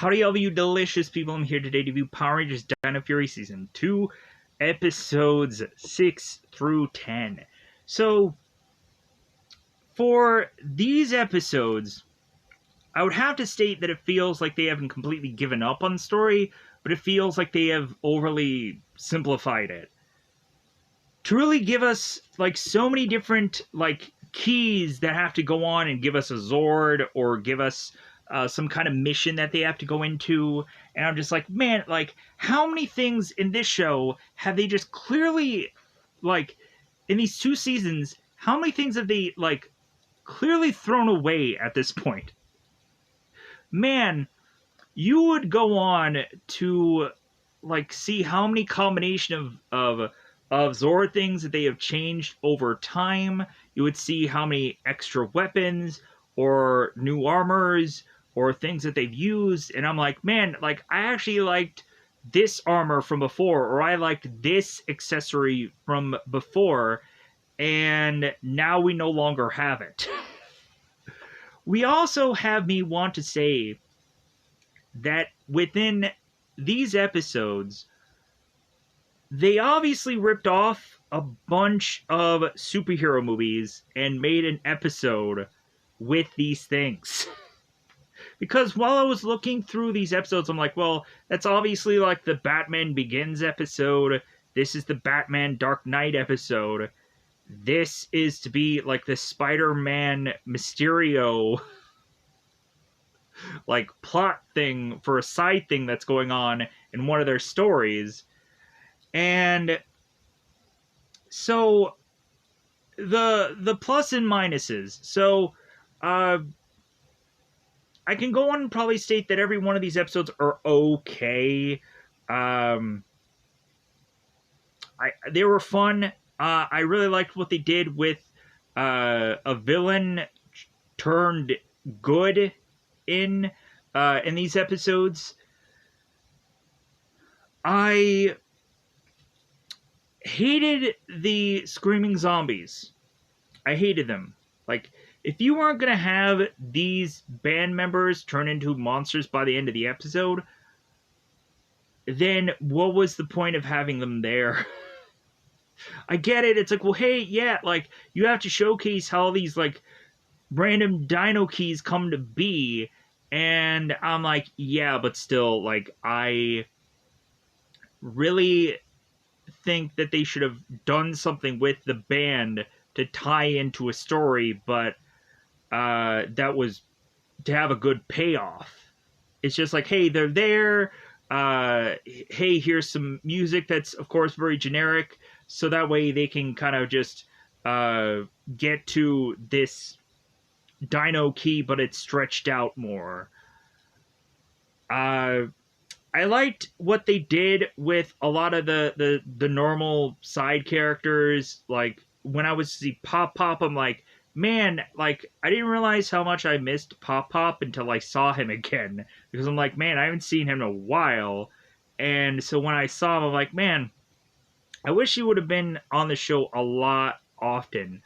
Howdy, all of you delicious people. I'm here today to review Power Rangers Dino Fury Season 2, Episodes 6 through 10. So, for these episodes, I would have to state that it feels like they haven't completely given up on the story, but it feels like they have overly simplified it. To really give us, so many different, keys that have to go on and give us a Zord, or give us some kind of mission that they have to go into, and I'm just like, man, how many things in this show have they just clearly, in these 2 seasons, how many things have they, clearly thrown away at this point? Man, you would go on to, see how many combination of Zord things that they have changed over time. You would see how many extra weapons, or new armors, or things that they've used, and I'm like, man, I actually liked this armor from before, or I liked this accessory from before, and now we no longer have it. We also have me want to say that within these episodes, they obviously ripped off a bunch of superhero movies and made an episode with these things. Because while I was looking through these episodes, I'm like, well, that's obviously the Batman Begins episode. This is the Batman Dark Knight episode. This is to be the Spider-Man Mysterio plot thing for a side thing that's going on in one of their stories. And so the plus and minuses. So I can go on and probably state that every one of these episodes are okay. They were fun. I really liked what they did with a villain turned good in these episodes. I hated the screaming zombies. I hated them. If you weren't going to have these band members turn into monsters by the end of the episode, then what was the point of having them there? I get it. It's well, hey, yeah, you have to showcase how these, random dino keys come to be. And I'm like, yeah, but still, I really think that they should have done something with the band to tie into a story, but that was to have a good payoff. It's just hey, they're there. Hey, here's some music that's, of course, very generic, so that way they can kind of just get to this dino key, but it's stretched out more. I liked what they did with a lot of the normal side characters. When I was to see Pop Pop, I'm like, man, I didn't realize how much I missed Pop Pop until I saw him again. Because I'm like, man, I haven't seen him in a while. And so when I saw him, I'm like, man, I wish he would have been on the show a lot often.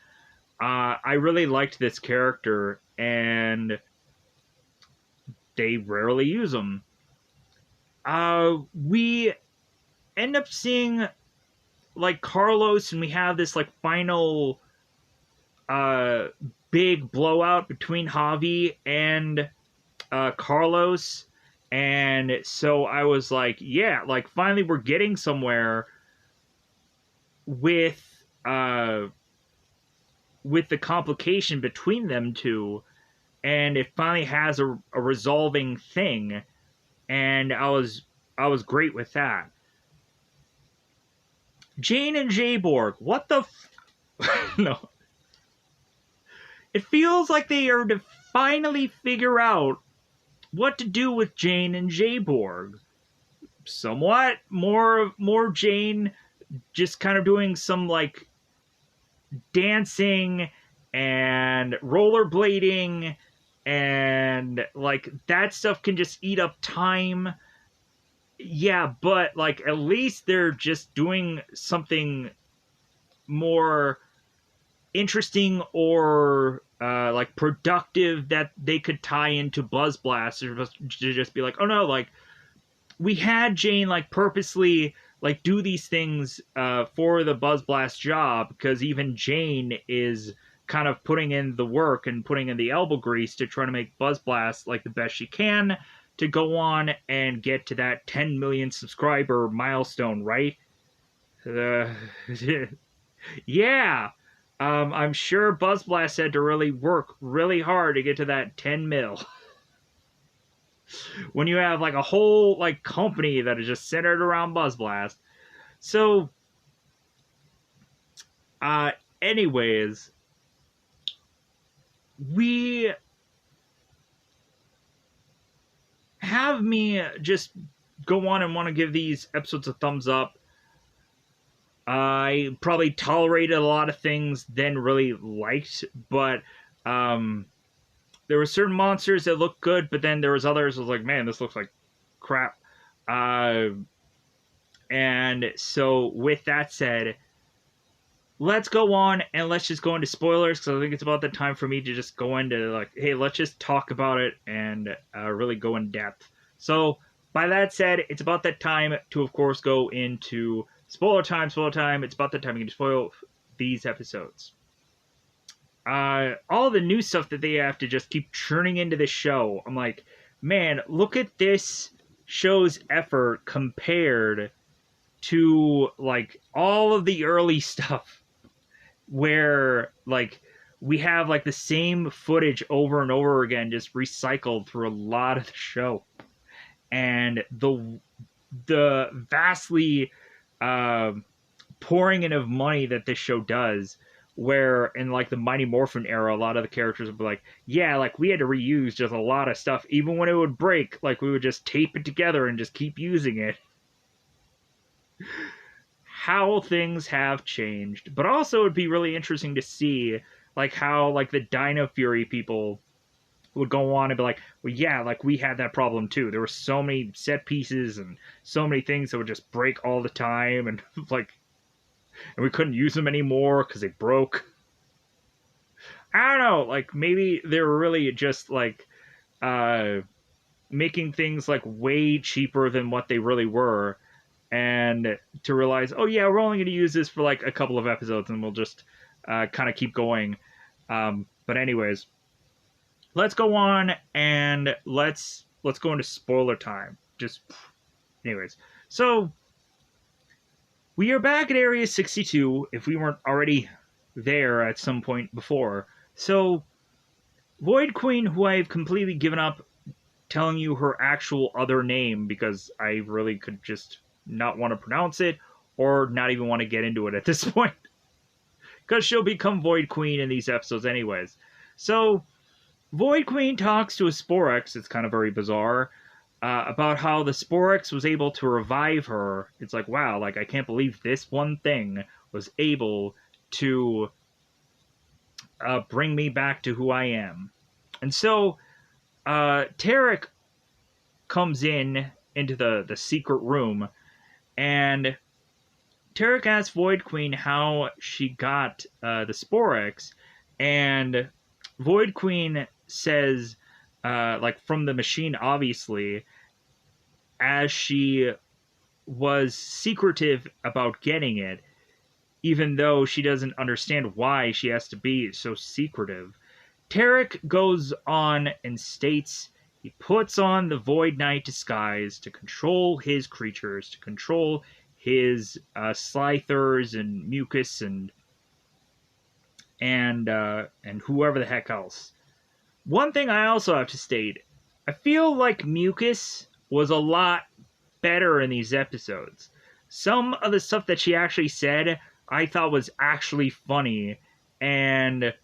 I really liked this character, and they rarely use him. We end up seeing Carlos, and we have this final big blowout between Javi and Carlos, and so I was like, yeah, finally we're getting somewhere with the complication between them two, and it finally has a resolving thing, and I was great with that. Jane and Jayborg, what the no. It feels like they are to finally figure out what to do with Jane and Jayborg. Somewhat more Jane just kind of doing some dancing and rollerblading, and that stuff can just eat up time. Yeah, but at least they're just doing something more interesting or like productive that they could tie into Buzz Blast, or to just be like, oh no, like we had Jane like purposely like do these things for the Buzz Blast job, because even Jane is kind of putting in the work and putting in the elbow grease to try to make Buzz Blast like the best she can to go on and get to that 10 million subscriber milestone, right? Uh, yeah. I'm sure Buzz Blast had to really work really hard to get to that 10 mil. When you have like a whole like company that is just centered around Buzz Blast. So, uh, anyways, we have me just go on and want to give these episodes a thumbs up. I probably tolerated a lot of things, then really liked, but there were certain monsters that looked good, but then there was others that was like, man, this looks like crap. And so with that said, let's go on and let's just go into spoilers, because I think it's about the time for me to just go into like, hey, let's just talk about it and really go in depth. So by that said, it's about that time to, of course, go into spoiler time. It's about that time you can spoil these episodes. All the new stuff that they have to just keep churning into the show. I'm like, man, look at this show's effort compared to like all of the early stuff where like we have like the same footage over and over again, just recycled through a lot of the show, and the vastly pouring in of money that this show does, where in like the Mighty Morphin era, a lot of the characters would be like, yeah, like we had to reuse just a lot of stuff. Even when it would break, like we would just tape it together and just keep using it. How things have changed. But also it'd be really interesting to see like how like the Dino Fury people would go on and be like, well, yeah, like we had that problem too. There were so many set pieces and so many things that would just break all the time, and like, and we couldn't use them anymore because they broke. I don't know, like maybe they were really just like making things like way cheaper than what they really were, and to realize, oh yeah, we're only going to use this for like a couple of episodes and we'll just kind of keep going. But anyways, let's go on and let's go into spoiler time. Just anyways, so we are back at Area 62, if we weren't already there at some point before. So Void Queen, who I've completely given up telling you her actual other name because I really could just not want to pronounce it or not even want to get into it at this point, because she'll become Void Queen in these episodes anyways. So Void Queen talks to a Sporex. It's kind of very bizarre, about how the Sporex was able to revive her. It's like, wow, like I can't believe this one thing was able to bring me back to who I am. And so Tarek comes into the secret room, and Tarek asks Void Queen how she got the Sporex, and Void Queen says, like from the machine, obviously, as she was secretive about getting it, even though she doesn't understand why she has to be so secretive. Tarek goes on and states he puts on the Void Knight disguise to control his creatures, to control his Slithers and Mucus and whoever the heck else. One thing I also have to state, I feel like Mucus was a lot better in these episodes. Some of the stuff that she actually said I thought was actually funny, and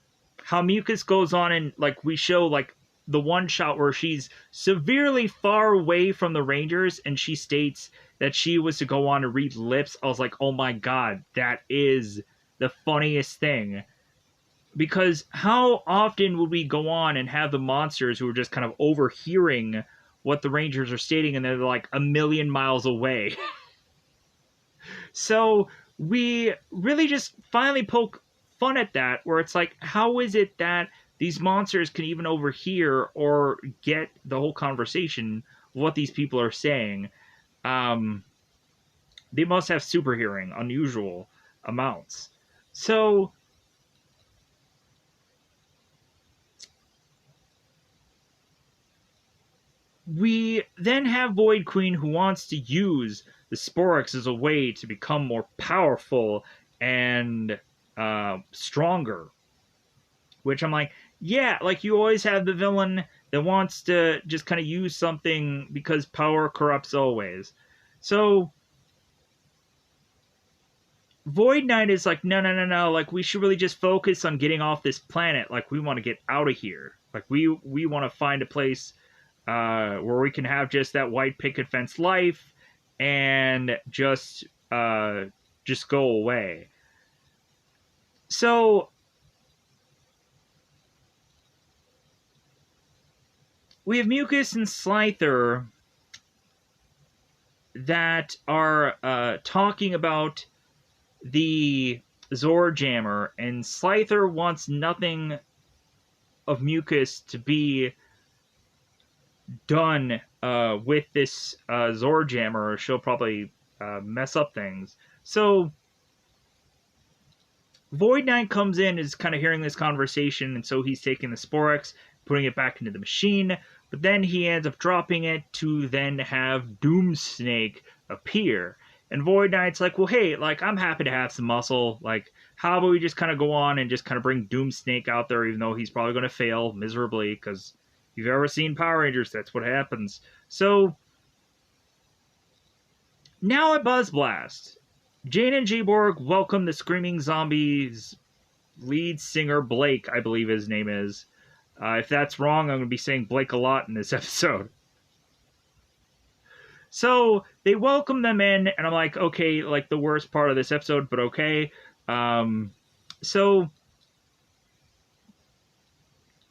how Mucus goes on and like we show like the one shot where she's severely far away from the Rangers and she states that she was to go on to read lips. I was like, oh my god, that is the funniest thing. Because how often would we go on and have the monsters who are just kind of overhearing what the Rangers are stating and they're like a million miles away? So we really just finally poke fun at that, where it's like, how is it that these monsters can even overhear or get the whole conversation of what these people are saying. Um, they must have super hearing, unusual amounts. So we then have Void Queen who wants to use the Sporix as a way to become more powerful and stronger. Which I'm like, yeah, like you always have the villain that wants to just kind of use something because power corrupts always. So Void Knight is like, no, no, no, no. Like we should really just focus on getting off this planet. Like we want to get out of here. Like we want to find a place where we can have just that white picket fence life and just go away. So we have Mucus and Slyther that are talking about the Zor Jammer, and Slyther wants nothing of Mucus to be done with this Zor Jammer, or she'll probably mess up things. So Void Knight comes in, is kind of hearing this conversation, and so he's taking the Sporix, putting it back into the machine, but then he ends up dropping it to then have Doom Snake appear. And Void Knight's like, well, hey, like, I'm happy to have some muscle. Like, how about we just kind of go on and just kind of bring Doom Snake out there, even though he's probably going to fail miserably, because if you've ever seen Power Rangers, that's what happens. So, now at Buzz Blast, Jane and G-Borg welcome the Screaming Zombies lead singer, Blake, I believe his name is. If that's wrong, I'm going to be saying Blake a lot in this episode. So they welcome them in, and I'm like, okay, like the worst part of this episode, but okay. So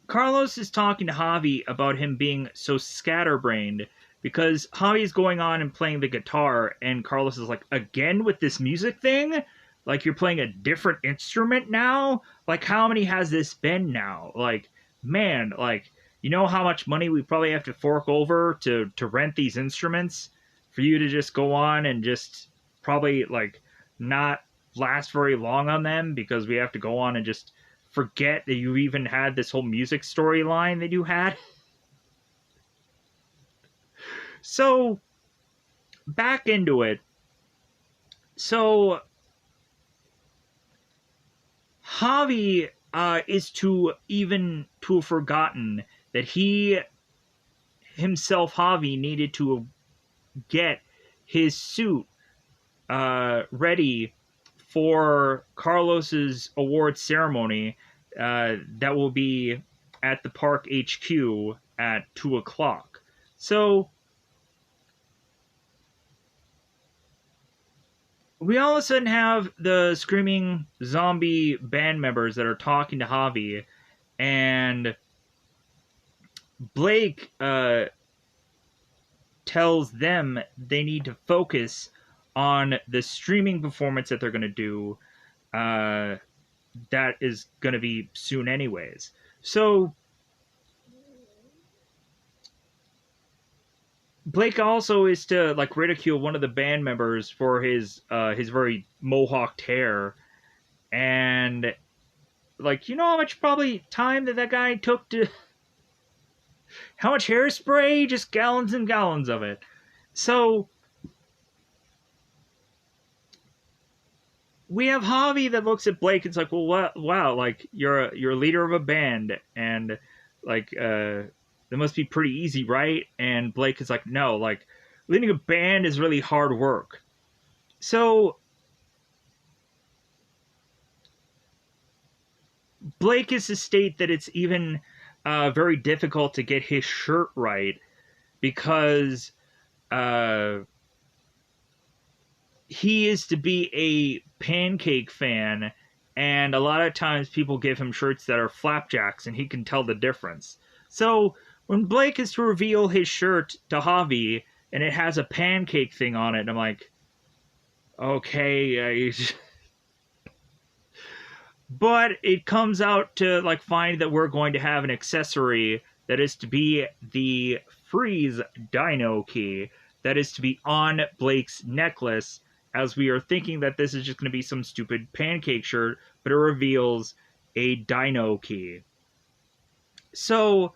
Carlos is talking to Javi about him being so scatterbrained because Javi's going on and playing the guitar, and Carlos is like, again with this music thing? Like you're playing a different instrument now? Like how many has this been now? Like, man, like, you know how much money we probably have to fork over to rent these instruments for you to just go on and just probably like not last very long on them because we have to go on and just forget that you even had this whole music storyline that you had. So back into it. So Javi is to have forgotten that he himself, Javi, needed to get his suit ready for Carlos's award ceremony that will be at the park HQ at 2 o'clock. So we all of a sudden have the Screaming Zombie band members that are talking to Javi, and Blake tells them they need to focus on the streaming performance that they're going to do that is going to be soon anyways. So Blake also is to like ridicule one of the band members for his very mohawked hair, and like, you know how much probably time that guy took to how much hairspray? Just gallons and gallons of it. So we have Javi that looks at Blake and it's like, well, wow, like you're a leader of a band, and like that must be pretty easy, right? And Blake is like, no, like leading a band is really hard work. So Blake is to state that it's even very difficult to get his shirt right because he is to be a Pancake fan, and a lot of times people give him shirts that are flapjacks, and he can tell the difference. So when Blake is to reveal his shirt to Javi, and it has a pancake thing on it, I'm like, okay, But it comes out to like find that we're going to have an accessory that is to be the freeze Dino key that is to be on Blake's necklace, as we are thinking that this is just going to be some stupid pancake shirt, but it reveals a Dino key. So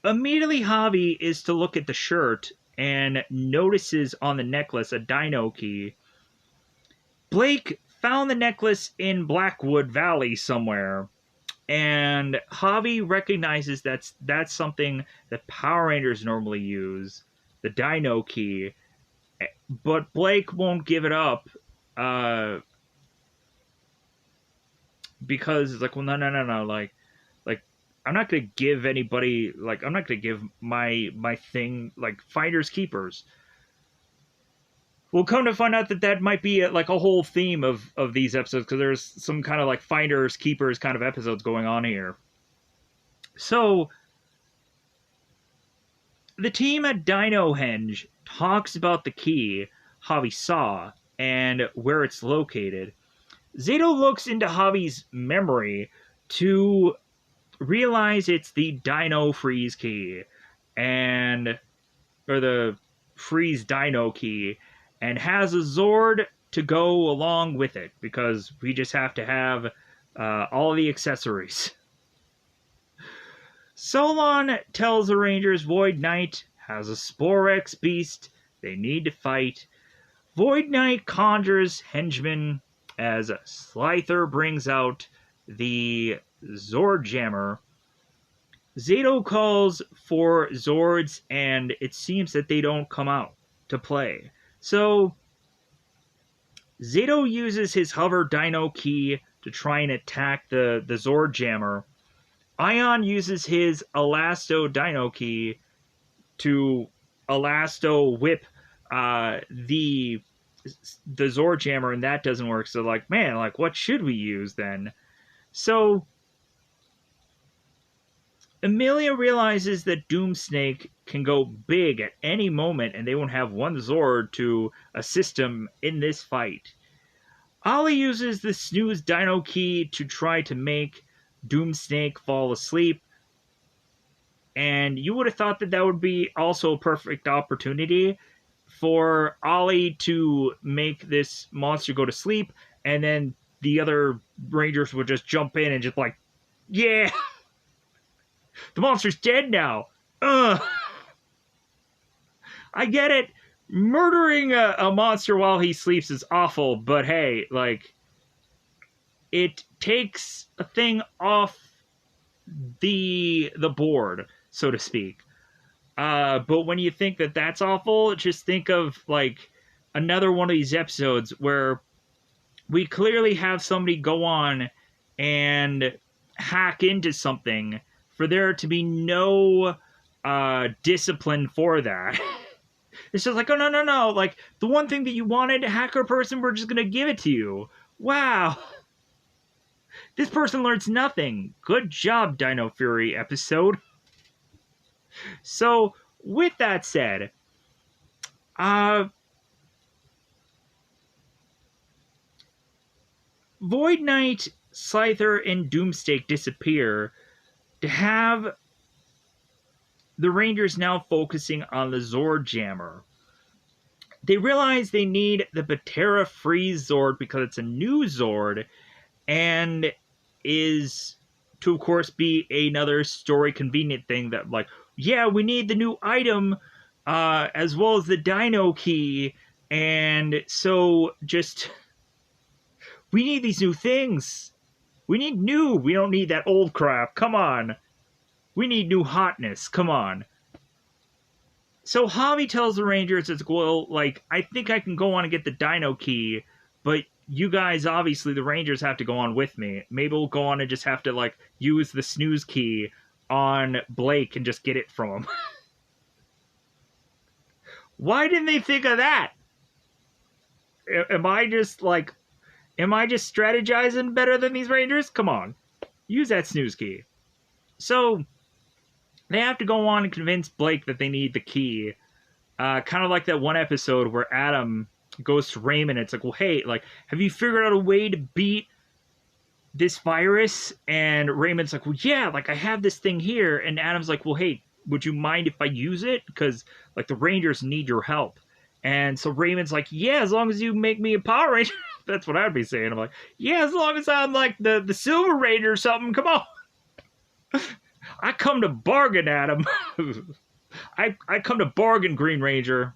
immediately Javi is to look at the shirt and notices on the necklace a Dino key. Blake found the necklace in Blackwood Valley somewhere, and Javi recognizes that's something that Power Rangers normally use, the Dino key, but Blake won't give it up because it's like, well, no, like I'm not gonna give anybody, like I'm not gonna give my thing, like finders keepers. We'll come to find out that might be like a whole theme of these episodes, because there's some kind of like finders keepers kind of episodes going on here. So the team at Dino Henge talks about the key Javi saw and where it's located. Zato looks into Javi's memory to realize it's the Dino Freeze key, or the Freeze Dino key, and has a Zord to go along with it, because we just have to have all the accessories. Solon tells the Rangers Void Knight has a Sporex beast they need to fight. Void Knight conjures henchmen as Slither brings out the Zord Jammer. Zato calls for Zords, and it seems that they don't come out to play. So Zato uses his Hover Dino key to try and attack the Zord Jammer. Ion uses his Elasto Dino key to Elasto whip the Zord Jammer, and that doesn't work. So like, man, like what should we use then? So Amelia realizes that Doomsnake can go big at any moment, and they won't have one Zord to assist him in this fight. Ollie uses the Snooze Dino key to try to make Doomsnake fall asleep, and you would have thought that would be also a perfect opportunity for Ollie to make this monster go to sleep, and then the other Rangers would just jump in and just like, yeah, the monster's dead now. Ugh. I get it. Murdering a monster while he sleeps is awful, but hey, like, it takes a thing off the board, so to speak. But when you think that that's awful, just think of like another one of these episodes where we clearly have somebody go on and hack into something for there to be no discipline for that. It's just like, oh, no. Like, the one thing that you wanted, hacker person, we're just going to give it to you. Wow. This person learns nothing. Good job, Dino Fury episode. So, with that said, Void Knight, Slither, and Doomsnake disappear to have the Rangers now focusing on the Zord Jammer. They realize they need the Batera Freeze Zord because it's a new Zord, and is to, of course, be another story convenient thing that, like, yeah, we need the new item, as well as the Dino key, and so just, we need these new things. We need new. We don't need that old crap. Come on. We need new hotness. Come on. So Javi tells the Rangers, it's, well, like, I think I can go on and get the Dino key, but you guys, obviously, the Rangers have to go on with me. Maybe we'll go on and just have to, like, use the snooze key on Blake and just get it from him. Why didn't they think of that? Am I just strategizing better than these Rangers? Come on. Use that snooze key. So they have to go on and convince Blake that they need the key. Kind of like that one episode where Adam goes to Raymond. It's like, well, hey, like, have you figured out a way to beat this virus, and Raymond's like, well, yeah, like I have this thing here, and Adam's like, well, hey, would you mind if I use it? Because like the Rangers need your help. And so Raymond's like, yeah, as long as you make me a Power Ranger. That's what I'd be saying. I'm like, yeah, as long as I'm like the Silver Ranger or something, come on. I come to bargain, Adam. I come to bargain, Green Ranger.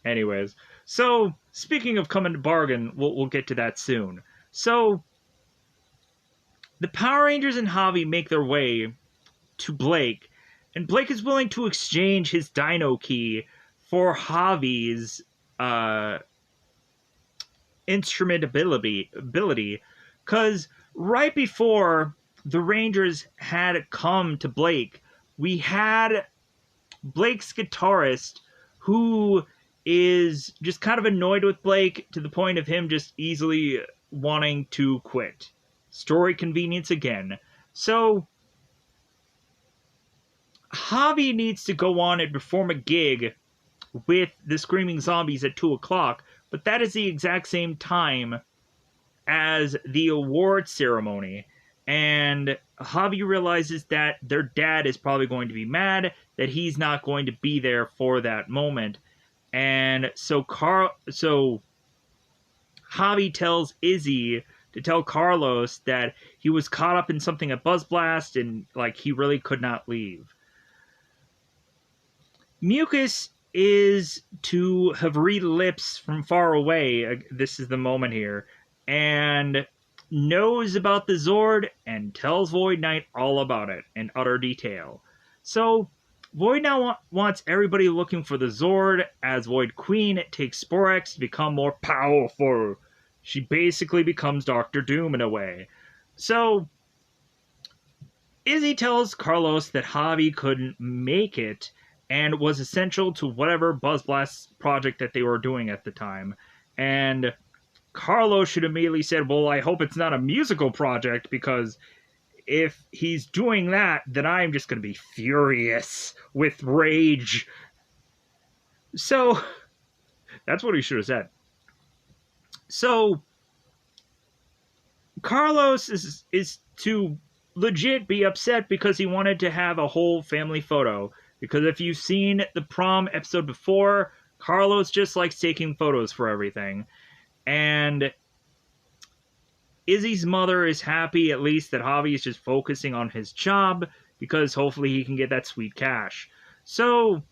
Anyways, so speaking of coming to bargain, we'll get to that soon. So the Power Rangers and Javi make their way to Blake, and Blake is willing to exchange his Dino key for Javi's instrument ability, because right before the Rangers had come to Blake, we had Blake's guitarist, who is just kind of annoyed with Blake to the point of him just easily wanting to quit. Story convenience again. So Javi needs to go on and perform a gig with the Screaming Zombies at 2 o'clock, but that is the exact same time as the award ceremony. And Javi realizes that their dad is probably going to be mad that he's not going to be there for that moment. And so Javi tells Izzy to tell Carlos that he was caught up in something at Buzz Blast and like he really could not leave. Mucus is to have read lips from far away. This is the moment here. And knows about the Zord and tells Void Knight all about it in utter detail. So Void now wants everybody looking for the Zord as Void Queen takes Sporex to become more powerful. She basically becomes Doctor Doom in a way. So Izzy tells Carlos that Javi couldn't make it and was essential to whatever Buzz Blast project that they were doing at the time. And Carlos should immediately said, well, I hope it's not a musical project, because if he's doing that, then I'm just going to be furious with rage. So, that's what he should have said. So, Carlos is to legit be upset because he wanted to have a whole family photo. Because if you've seen the prom episode before, Carlos just likes taking photos for everything. And Izzy's mother is happy at least that Javi is just focusing on his job, because hopefully he can get that sweet cash. So,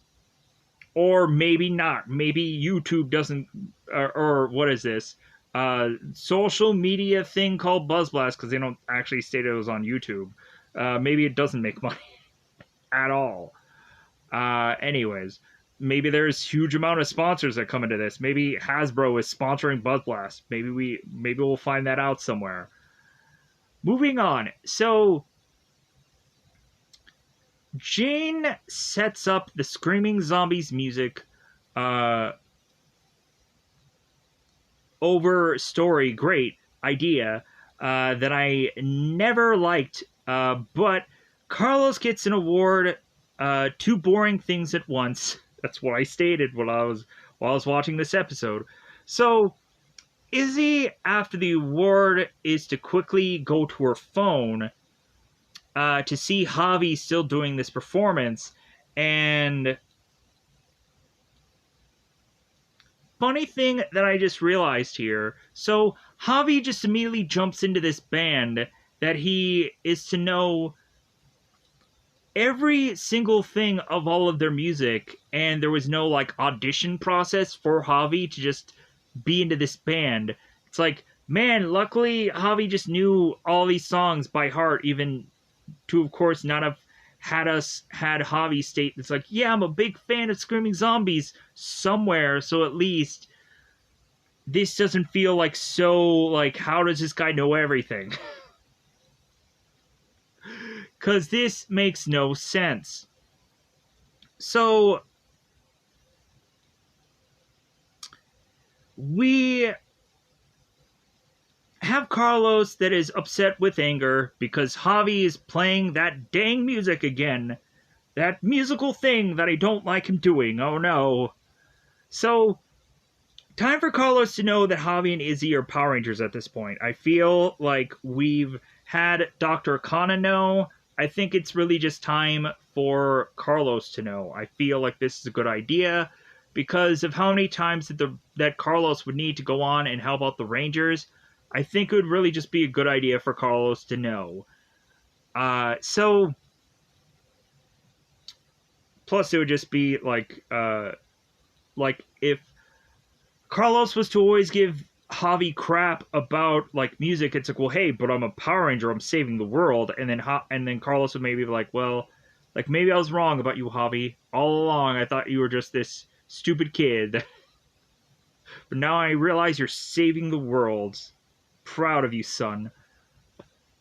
or maybe not. Maybe YouTube doesn't, or what is this? Social media thing called Buzz Blast, because they don't actually state it was on YouTube. Maybe it doesn't make money at all. Anyways, maybe there's huge amount of sponsors that come into this. Maybe Hasbro is sponsoring Buzz Blast. Maybe we'll find that out somewhere. Moving on. So Jane sets up the Screaming Zombies music over story. Great idea that I never liked. But Carlos gets an award. Two boring things at once. That's what I stated while I was watching this episode. So Izzy, after the award, is to quickly go to her phone to see Javi still doing this performance. And funny thing that I just realized here. So Javi just immediately jumps into this band that he is to know every single thing of all of their music, and there was no like audition process for Javi to just be into this band. It's like, man, luckily Javi just knew all these songs by heart, even to of course not have had Javi state it's like, yeah, I'm a big fan of Screaming Zombies somewhere, so at least this doesn't feel like so like, how does this guy know everything? Because this makes no sense. So we have Carlos that is upset with anger because Javi is playing that dang music again. That musical thing that I don't like him doing. Oh no. So time for Carlos to know that Javi and Izzy are Power Rangers at this point. I feel like we've had Dr. Kana know. I think it's really just time for Carlos to know. I feel like this is a good idea because of how many times that Carlos would need to go on and help out the Rangers. I think it would really just be a good idea for Carlos to know. So, plus it would just be like if Carlos was to always give Javi crap about like music, it's like, well, hey, but I'm a Power Ranger, I'm saving the world, and then Carlos would maybe be like, well, like maybe I was wrong about you, Javi. All along, I thought you were just this stupid kid, but now I realize you're saving the world. Proud of you, son.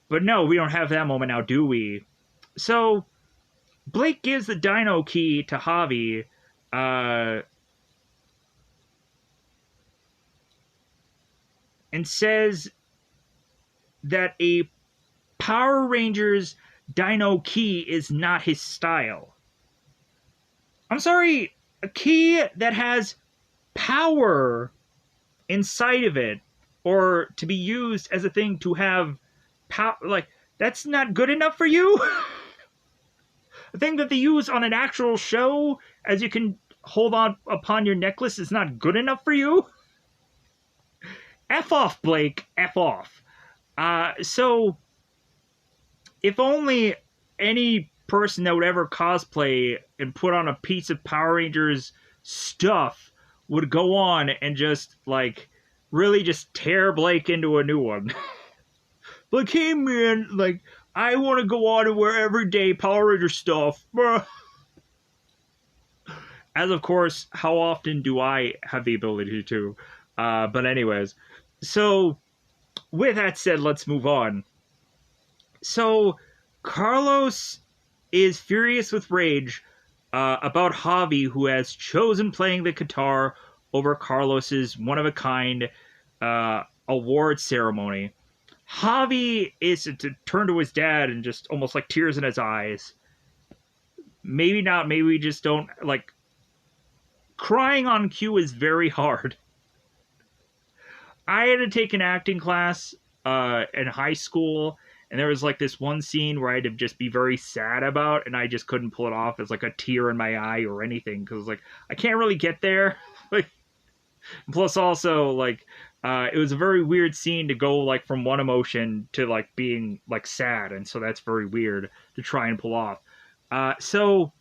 But no, we don't have that moment now, do we? So Blake gives the Dino key to Javi. And says that a Power Rangers Dino key is not his style. I'm sorry, a key that has power inside of it, or to be used as a thing to have power, like, that's not good enough for you? A thing that they use on an actual show, as you can hold on upon your necklace, is not good enough for you? F off, Blake. F off. So, if only any person that would ever cosplay and put on a piece of Power Rangers stuff would go on and just, like, really just tear Blake into a new one. Like, hey, man, like, I want to go on and wear everyday Power Ranger stuff. As, of course, how often do I have the ability to? But anyways. So, with that said, let's move on. So, Carlos is furious with rage about Javi, who has chosen playing the guitar over Carlos's one-of-a-kind award ceremony. Javi is to turn to his dad and just almost like tears in his eyes. Maybe not, maybe we just don't, like, crying on cue is very hard. I had to take an acting class in high school, and there was like this one scene where I had to just be very sad about, and I just couldn't pull it off as like a tear in my eye or anything, because like I can't really get there. Like, plus also like it was a very weird scene to go like from one emotion to like being like sad, and so that's very weird to try and pull off. So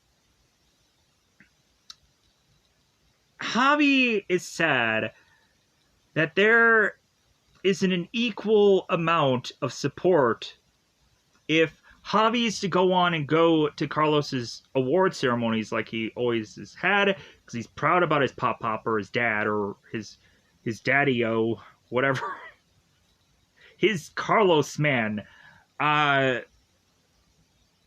Javi is sad that there isn't an equal amount of support if Javi is to go on and go to Carlos's award ceremonies like he always has had, because he's proud about his pop or his dad or his daddy-o, whatever. His Carlos man.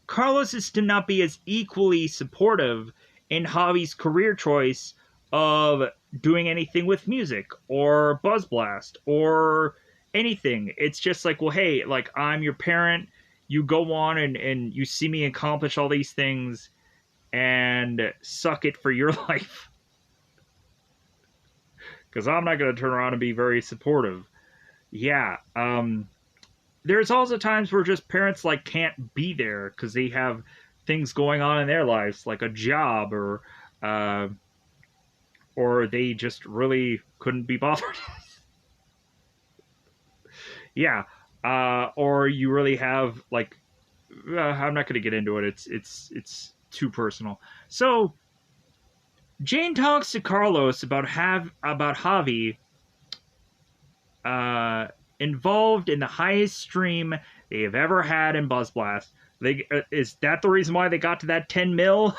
Carlos is to not be as equally supportive in Javi's career choice of doing anything with music or Buzz Blast or anything. It's just like, well, hey, like, I'm your parent. You go on and you see me accomplish all these things and suck it for your life. Because I'm not going to turn around and be very supportive. Yeah. There's also times where just parents, like, can't be there because they have things going on in their lives, like a job or they just really couldn't be bothered. Yeah. Or you really have, like, I'm not going to get into it. It's too personal. So, Jane talks to Carlos about Javi involved in the highest stream they have ever had in Buzz Blast. Is that the reason why they got to that 10 mil?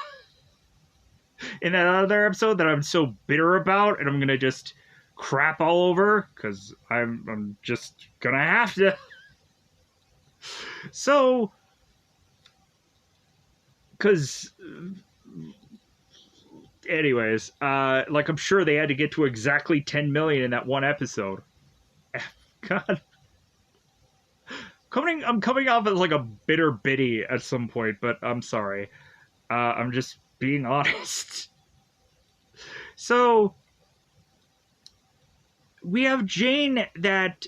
In that other episode that I'm so bitter about, and I'm gonna just crap all over because I'm just gonna have to. So, because, anyways, like, I'm sure they had to get to exactly 10 million in that one episode. God, I'm coming off as like a bitter biddy at some point, but I'm sorry. I'm just being honest. So, we have Jane that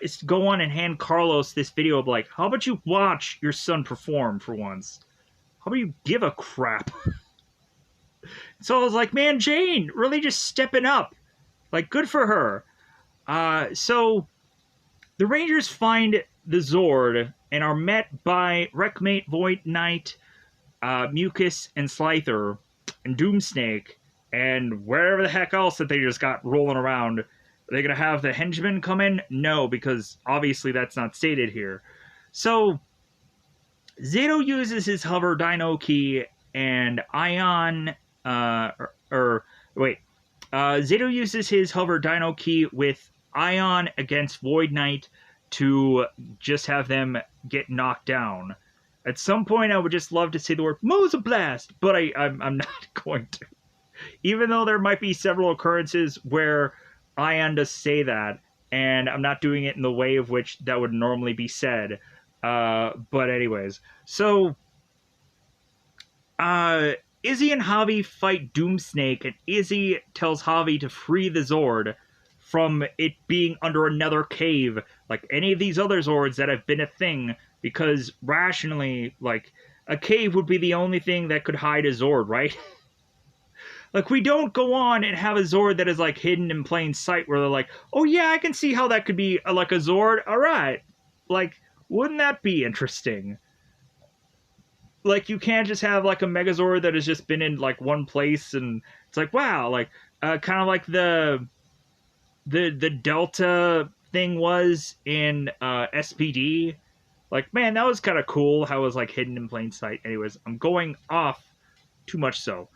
is to go on and hand Carlos this video of like, how about you watch your son perform for once? How about you give a crap? So I was like, man, Jane, really just stepping up. Like, good for her. So the Rangers find the Zord and are met by Wreckmate, Void Knight, Mucus, and Slither, and Doomsnake, and wherever the heck else that they just got rolling around. Are they going to have the henchmen come in? No, because obviously that's not stated here. So Zato uses his hover Dino key and Ion, Zato uses his hover Dino key with Ion against Void Knight to just have them get knocked down. At some point, I would just love to say the word Mosablast, but I'm not going to. Even though there might be several occurrences where Ion does say that, and I'm not doing it in the way of which that would normally be said. But anyways, so Izzy and Javi fight Doomsnake, and Izzy tells Javi to free the Zord from it being under another cave, like any of these other Zords that have been a thing, because rationally, like, a cave would be the only thing that could hide a Zord, right? Like, we don't go on and have a Zord that is, like, hidden in plain sight, where they're like, oh yeah, I can see how that could be, like, a Zord, alright. Like, wouldn't that be interesting? Like, you can't just have, like, a Megazord that has just been in, like, one place, and it's like, wow, like, kind of like the Delta thing was in, SPD. Like, man, that was kind of cool, how it was, like, hidden in plain sight. Anyways, I'm going off too much so.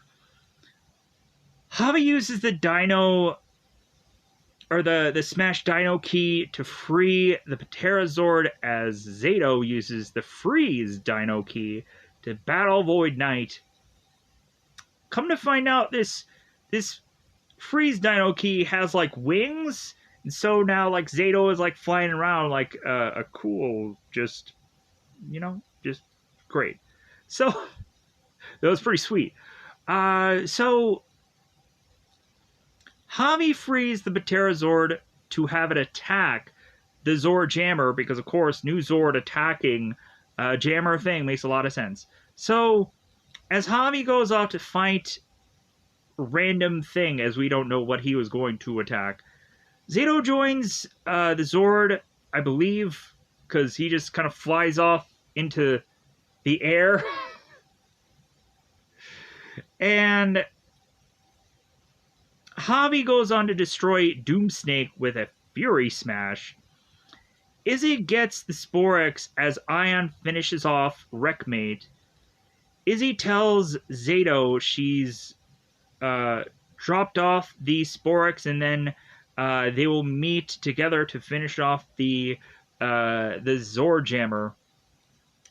Javi uses the Dino, or the Smash Dino key to free the Pterazord, as Zato uses the Freeze Dino key to battle Void Knight. Come to find out, this Freeze Dino key has, like, wings, and so now, like, Zato is, like, flying around like a cool, just, you know, just great. So, that was pretty sweet. So Javi frees the Pterazord to have it attack the Zord Jammer, because, of course, new Zord attacking Jammer thing makes a lot of sense. So, as Javi goes off to fight random thing, as we don't know what he was going to attack, Zato joins the Zord, I believe, because he just kind of flies off into the air. And Javi goes on to destroy Doomsnake with a Fury Smash. Izzy gets the Sporex as Ion finishes off Wreckmate. Izzy tells Zato she's dropped off the Sporex, and then they will meet together to finish off the Zord Jammer.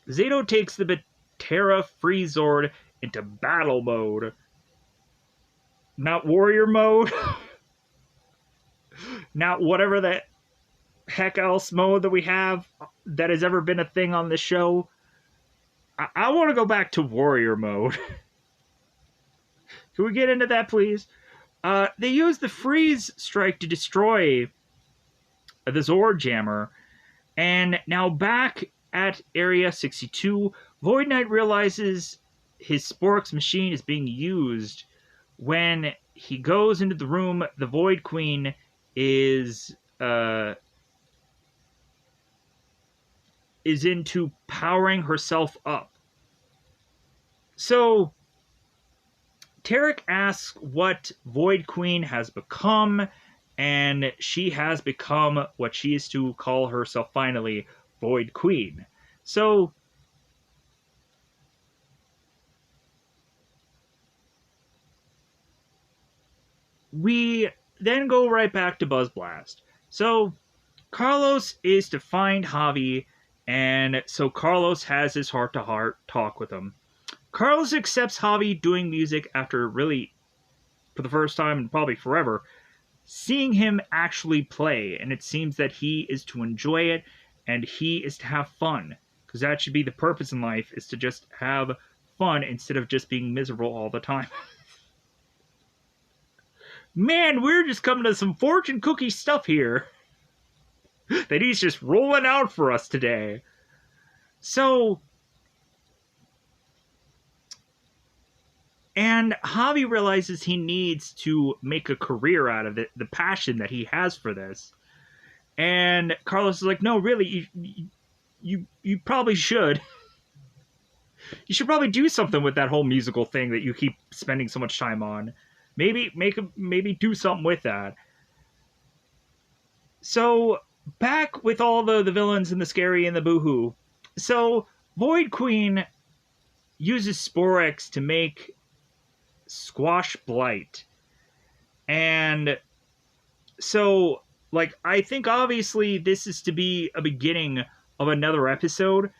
Zato takes the Batera Free Zord into battle mode. Not warrior mode. Not whatever the heck else mode that we have that has ever been a thing on this show. I want to go back to warrior mode. Can we get into that, please? They use the freeze strike to destroy the Zord Jammer. And now back at Area 62, Void Knight realizes his Sporks machine is being used. When he goes into the room, the Void Queen is into powering herself up. So Tarek asks what Void Queen has become, and she has become what she is to call herself finally, Void Queen. So we then go right back to Buzz Blast. So Carlos is to find Javi, and so Carlos has his heart-to-heart talk with him. Carlos accepts Javi doing music after really, for the first time and probably forever, seeing him actually play, and it seems that he is to enjoy it, and he is to have fun, because that should be the purpose in life, is to just have fun instead of just being miserable all the time. Man, we're just coming to some fortune cookie stuff here that he's just rolling out for us today. So, and Javi realizes he needs to make a career out of it, the passion that he has for this. And Carlos is like, no, really, you probably should. You should probably do something with that whole musical thing that you keep spending so much time on. Maybe do something with that. So back with all the villains and the scary and the boohoo. So Void Queen uses Sporex to make Squash Blight. And so, like, I think obviously this is to be a beginning of another episode.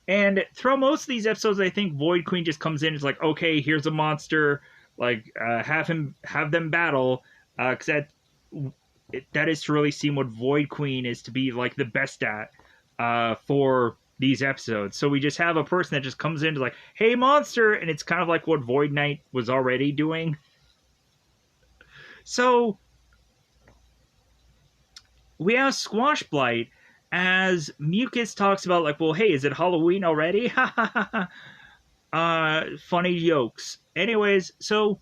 And throughout most of these episodes, I think Void Queen just comes in and is like, okay, here's a monster, like, have them battle, because that is to really seem what Void Queen is to be, like, the best at, for these episodes. So we just have a person that just comes in and is like, hey, monster, and it's kind of like what Void Knight was already doing. So we have Squash Blight, as Mucus talks about, like, well, hey, is it Halloween already? Funny jokes. Anyways, so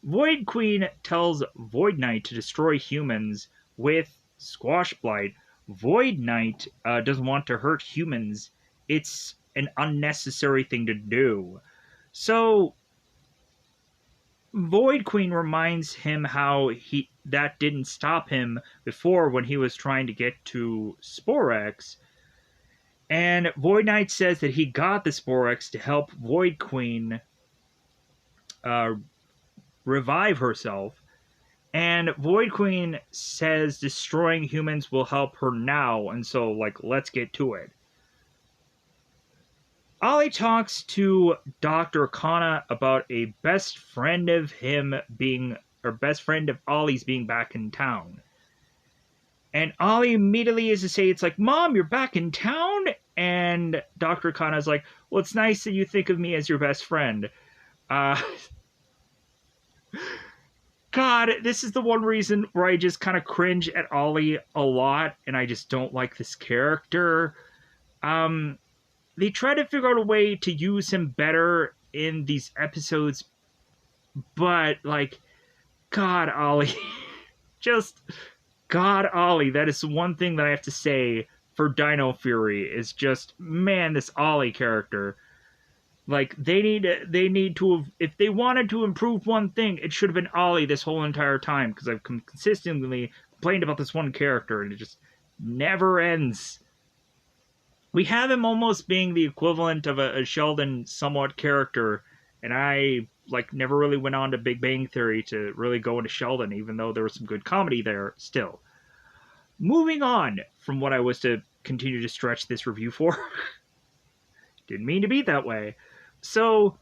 Void Queen tells Void Knight to destroy humans with Squash Blight. Void Knight doesn't want to hurt humans. It's an unnecessary thing to do. So Void Queen reminds him how that didn't stop him before when he was trying to get to Sporex. And Void Knight says that he got the Sporex to help Void Queen revive herself. And Void Queen says destroying humans will help her now, and so, like, let's get to it. Ollie talks to Dr. Kana about a best friend of Ollie's being back in town. And Ollie immediately is to say, it's like, Mom, you're back in town? And Dr. Kana's like, well, it's nice that you think of me as your best friend. God, this is the one reason where I just kind of cringe at Ollie a lot, and I just don't like this character. They try to figure out a way to use him better in these episodes, but, like, God, Ollie. Just, God, Ollie. That is one thing that I have to say for Dino Fury, is just, man, this Ollie character. Like, they need to have, if they wanted to improve one thing, it should have been Ollie this whole entire time, because I've consistently complained about this one character, and it just never ends. We have him almost being the equivalent of a Sheldon somewhat character, and I, like, never really went on to Big Bang Theory to really go into Sheldon, even though there was some good comedy there still. Moving on from what I was to continue to stretch this review for. Didn't mean to be that way. So,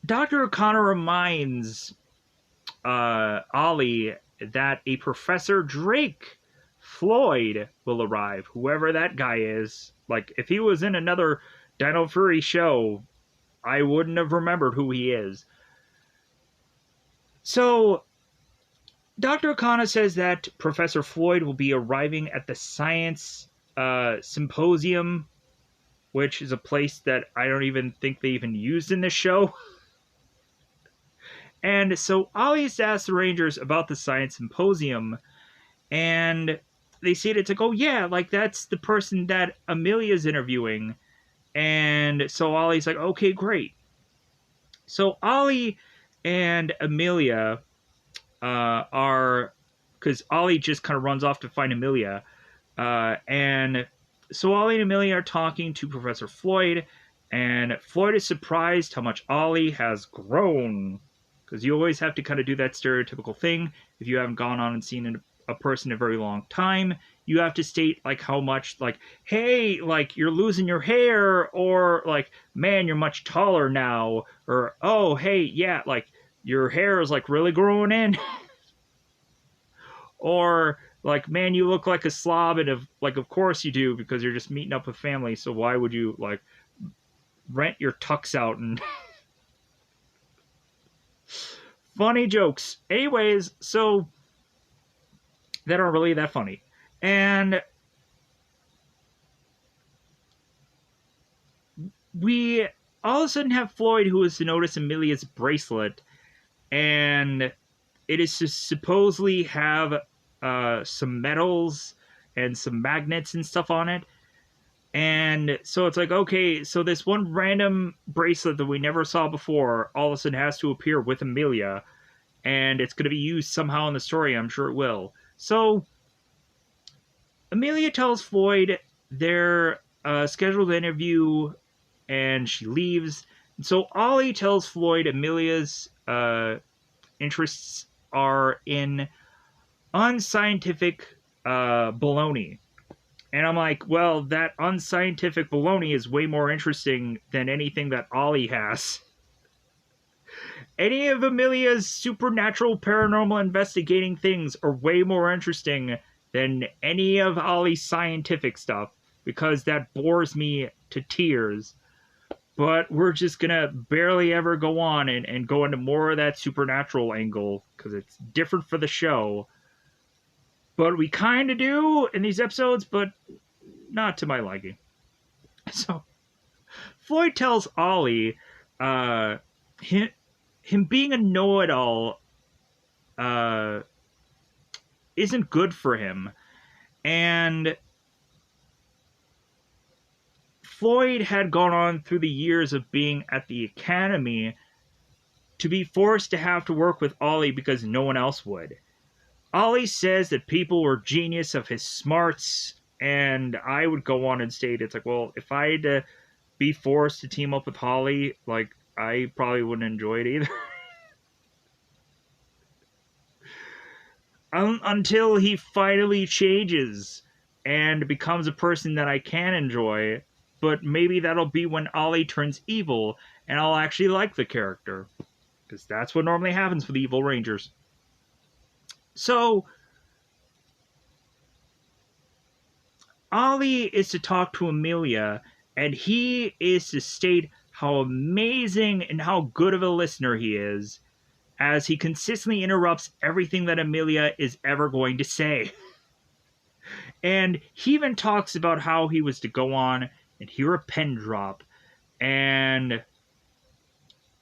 Dr. O'Connor reminds Ollie that a Professor Drake Floyd will arrive, whoever that guy is. Like, if he was in another Dino Fury show, I wouldn't have remembered who he is. So, Dr. O'Connor says that Professor Floyd will be arriving at the Science Symposium, which is a place that I don't even think they even used in this show. And so Ollie asks the Rangers about the Science Symposium, and they see it, it's like, oh yeah, like, that's the person that Amelia's interviewing. And so Ollie's like, okay, great. So Ollie and Amelia are, because Ollie just kind of runs off to find Amelia, and so Ollie and Amelia are talking to Professor Floyd, and Floyd is surprised how much Ollie has grown, because you always have to kind of do that stereotypical thing. If you haven't gone on and seen a person in a very long time, you have to state, like, how much, like, hey, like, you're losing your hair, or, like, man, you're much taller now, or, oh, hey, yeah, like, your hair is, like, really growing in. Or, like, man, you look like a slob, and of course you do, because you're just meeting up with family, so why would you, like, rent your tux out and... funny jokes. Anyways, so that aren't really that funny. And we all of a sudden have Floyd, who is to notice Amelia's bracelet, and it is to supposedly have some metals and some magnets and stuff on it. And so it's like, okay, so this one random bracelet that we never saw before all of a sudden has to appear with Amelia, and it's going to be used somehow in the story. I'm sure it will. So Amelia tells Floyd their scheduled interview, and she leaves. And so Ollie tells Floyd Amelia's interests are in unscientific baloney. And I'm like, well, that unscientific baloney is way more interesting than anything that Ollie has. Any of Amelia's supernatural paranormal investigating things are way more interesting than any of Ollie's scientific stuff, because that bores me to tears. But we're just gonna barely ever go on and go into more of that supernatural angle, because it's different for the show. But we kind of do in these episodes, but not to my liking. So, Floyd tells Ollie him being a know-it-all isn't good for him. And Floyd had gone on through the years of being at the academy to be forced to have to work with Ollie because no one else would. Ollie says that people were genius of his smarts, and I would go on and state, it's like, well, if I had to be forced to team up with Holly, like, I probably wouldn't enjoy it either. Until he finally changes and becomes a person that I can enjoy, but maybe that'll be when Ollie turns evil, and I'll actually like the character. Because that's what normally happens with evil Rangers. So, Ollie is to talk to Amelia, and he is to state how amazing and how good of a listener he is, as he consistently interrupts everything that Amelia is ever going to say. And he even talks about how he was to go on and hear a pen drop, and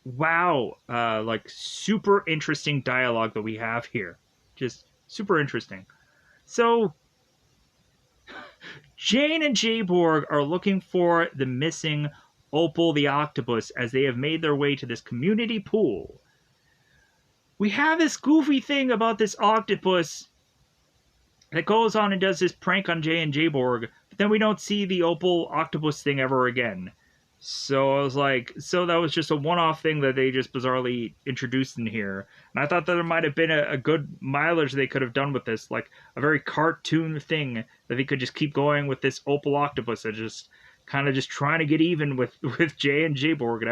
wow, like super interesting dialogue that we have here. Just super interesting. So, Jane and Jayborg are looking for the missing Opal the octopus as they have made their way to this community pool. We have this goofy thing about this octopus that goes on and does this prank on Jay and Jayborg, but then we don't see the Opal octopus thing ever again. So I was like, so that was just a one-off thing that they just bizarrely introduced in here. And I thought that there might have been a good mileage they could have done with this, like a very cartoon thing that they could just keep going with this Opal octopus and just kind of just trying to get even with Jay and Jayborg at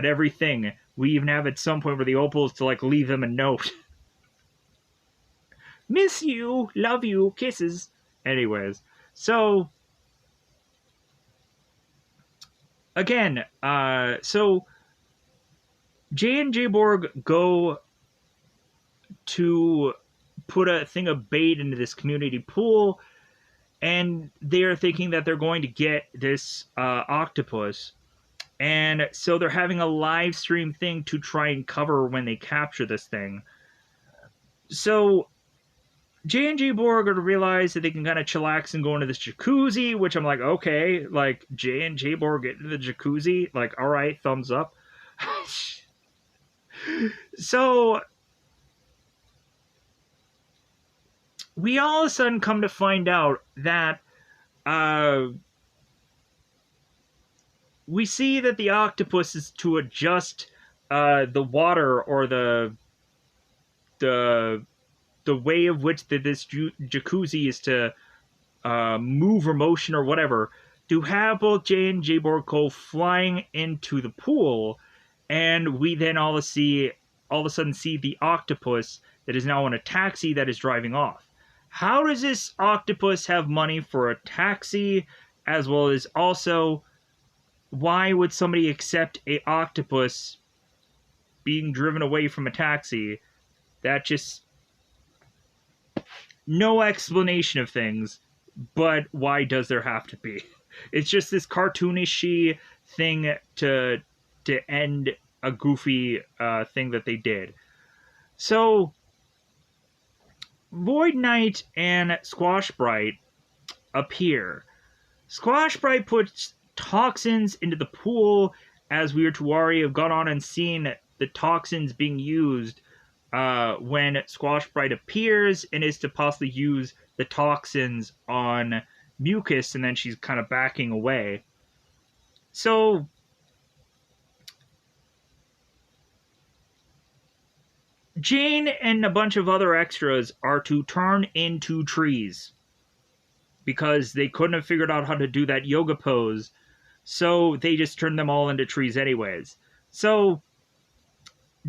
everything. We even have at some point where the Opals to like leave them a note. Miss you, love you, kisses. Anyways, so again, so Jay and Jayborg go to put a thing of bait into this community pool, and they're thinking that they're going to get this octopus, and so they're having a live stream thing to try and cover when they capture this thing. So Jay and Jayborg are to realize that they can kind of chillax and go into this jacuzzi, which I'm like, okay, like, Jay and Jayborg get into the jacuzzi, like, alright, thumbs up. So, we all of a sudden come to find out that, we see that the octopus is to adjust, the water, or the way of which this jacuzzi is to move or motion or whatever, to have both Jay and Jayborg go flying into the pool, and we then all of a sudden see the octopus that is now in a taxi that is driving off. How does this octopus have money for a taxi, as well as also, why would somebody accept a octopus being driven away from a taxi. That just... no explanation of things, but why does there have to be? It's just this cartoonish thing to end a goofy thing that they did. So, Void Knight and Squash Bright appear. Squash Bright puts toxins into the pool, as we are to worry have gone on and seen the toxins being used when Squash Bright appears and is to possibly use the toxins on Mucus, and then she's kind of backing away. So Jane and a bunch of other extras are to turn into trees because they couldn't have figured out how to do that yoga pose, so they just turned them all into trees anyways. So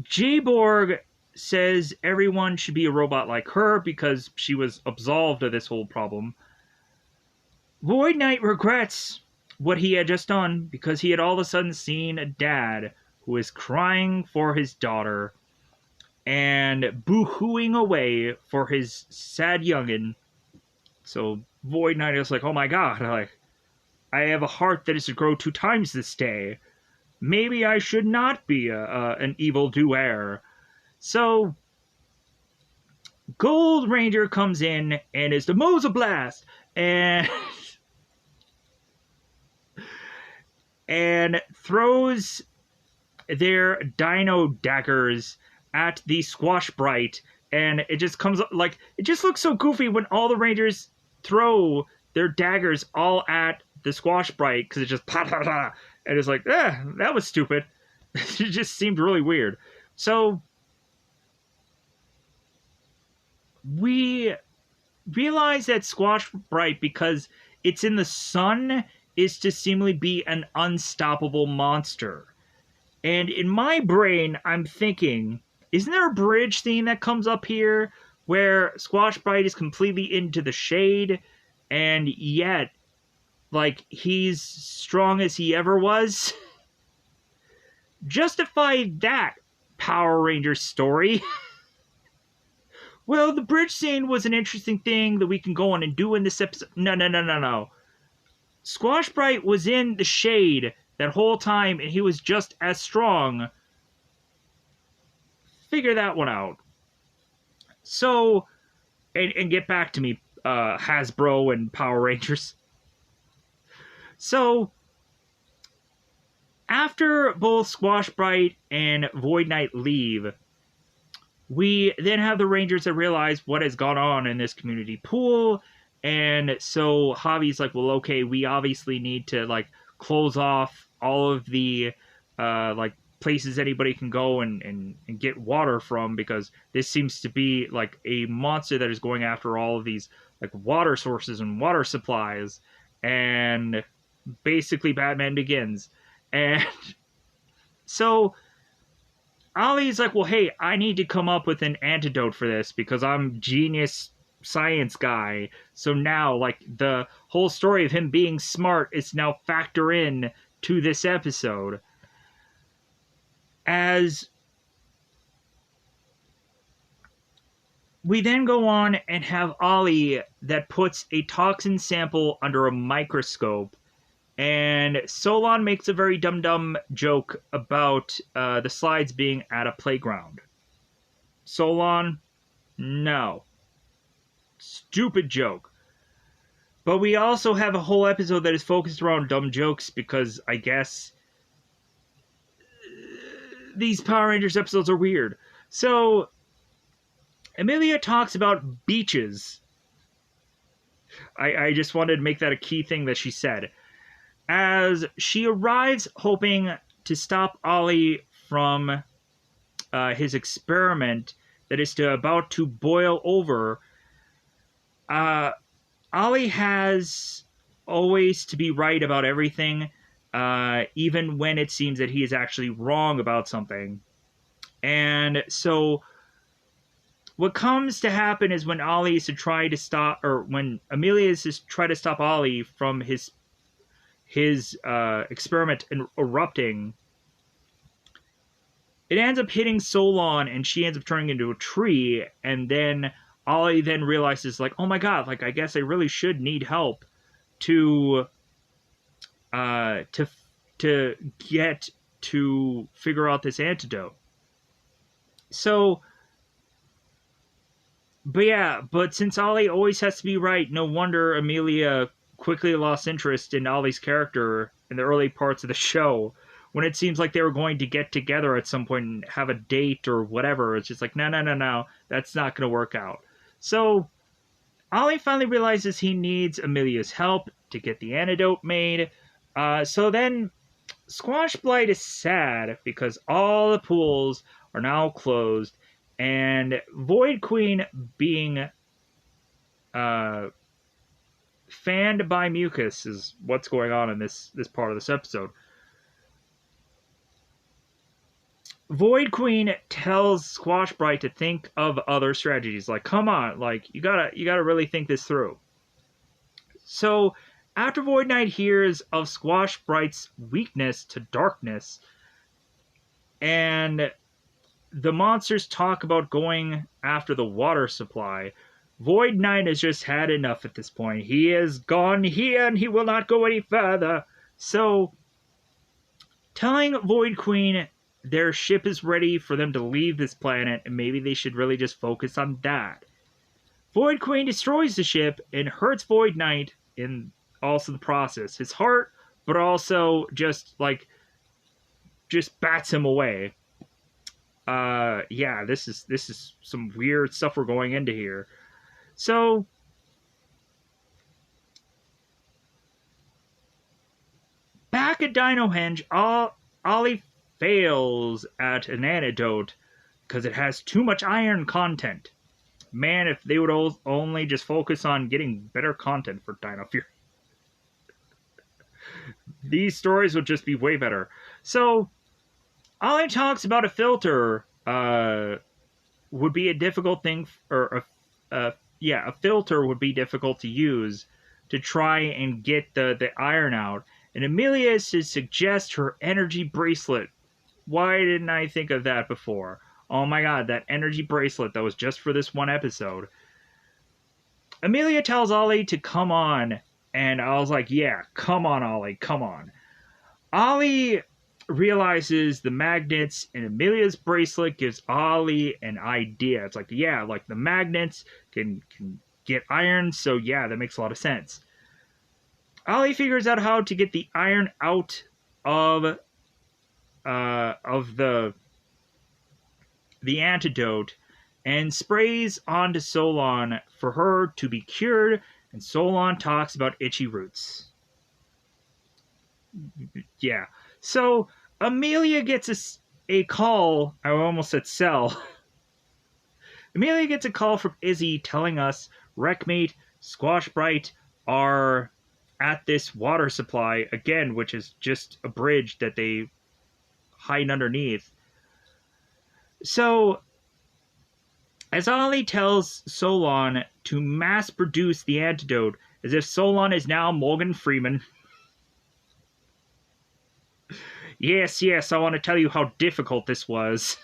J-Borg says everyone should be a robot like her because she was absolved of this whole problem. Void Knight regrets what he had just done because he had all of a sudden seen a dad who is crying for his daughter and boo-hooing away for his sad youngin'. So Void Knight is like, oh my god, like, I have a heart that is to grow 2 times this day. Maybe I should not be an evil doer. So Gold Ranger comes in and is the Moza Blast and and throws their Dino daggers at the Squash Bright, and it just comes up like, it just looks so goofy when all the Rangers throw their daggers all at the Squash Bright, because it just pa pa pa, and it's like, that was stupid. It just seemed really weird. So we realize that Squash Bright, because it's in the sun, is to seemingly be an unstoppable monster. And in my brain, I'm thinking, isn't there a bridge theme that comes up here where Squash Bright is completely into the shade, and yet, like, he's strong as he ever was? Justify that, Power Rangers story. Well, the bridge scene was an interesting thing that we can go on and do in this episode. No. Squash Bright was in the shade that whole time, and he was just as strong. Figure that one out. So, and get back to me, Hasbro and Power Rangers. So, after both Squash Bright and Void Knight leave, we then have the Rangers that realize what has gone on in this community pool, and so Javi's like, well, okay, we obviously need to, like, close off all of the, like, places anybody can go and get water from, because this seems to be, like, a monster that is going after all of these, like, water sources and water supplies, and basically Batman Begins. And so Ollie's like, well, hey, I need to come up with an antidote for this because I'm genius science guy. So now, like, the whole story of him being smart is now factor in to this episode. As we then go on and have Ollie that puts a toxin sample under a microscope, and Solon makes a very dumb joke about the slides being at a playground. Solon, no. Stupid joke. But we also have a whole episode that is focused around dumb jokes because I guess these Power Rangers episodes are weird. So, Amelia talks about beaches. I just wanted to make that a key thing that she said. As she arrives hoping to stop Ollie from his experiment that is about to boil over, Ollie has always to be right about everything, even when it seems that he is actually wrong about something. And so what comes to happen is when Ollie is to try to stop, or when Amelia is to try to stop Ollie from his experiment erupting, it ends up hitting Solon, and she ends up turning into a tree, and then Ollie then realizes, like, oh my god, like, I guess I really should need help to uh to to get to figure out this antidote. So, but since Ollie always has to be right, no wonder Amelia quickly lost interest in Ollie's character in the early parts of the show. When it seems like they were going to get together at some point and have a date or whatever, it's just like, no, that's not going to work out. So, Ollie finally realizes he needs Amelia's help to get the antidote made. So then, Squash Blight is sad because all the pools are now closed, and Void Queen, being fanned by mucus, is what's going on in this part of this episode. Void Queen tells Squash Bright to think of other strategies. Like, come on, like, you gotta really think this through. So, after Void Knight hears of Squash Bright's weakness to darkness, and the monsters talk about going after the water supply, Void Knight has just had enough at this point. He has gone here and he will not go any further. So, telling Void Queen their ship is ready for them to leave this planet, and maybe they should really just focus on that. Void Queen destroys the ship and hurts Void Knight in also the process. His heart, but also just bats him away. This is some weird stuff we're going into here. So, back at Dino Henge, Ollie fails at an antidote because it has too much iron content. Man, if they would only just focus on getting better content for Dino Fury, these stories would just be way better. So, Ollie talks about a filter would be a difficult thing, a filter would be difficult to use to try and get the iron out. And Amelia suggests her energy bracelet. Why didn't I think of that before? Oh my god, that energy bracelet that was just for this one episode. Amelia tells Ollie to come on, and I was like, yeah, come on, Ollie, come on. Ollie realizes the magnets in Amelia's bracelet gives Ollie an idea. It's like, yeah, like the magnets can get iron, so yeah, that makes a lot of sense. Ollie figures out how to get the iron out of the antidote and sprays onto Solon for her to be cured, and Solon talks about itchy roots. Yeah. So, Amelia gets a call. I almost said cell. Amelia gets a call from Izzy telling us Wreckmate, Squash Bright are at this water supply, again, which is just a bridge that they hide underneath. So, as Ollie tells Solon to mass produce the antidote, as if Solon is now Morgan Freeman. Yes, I want to tell you how difficult this was.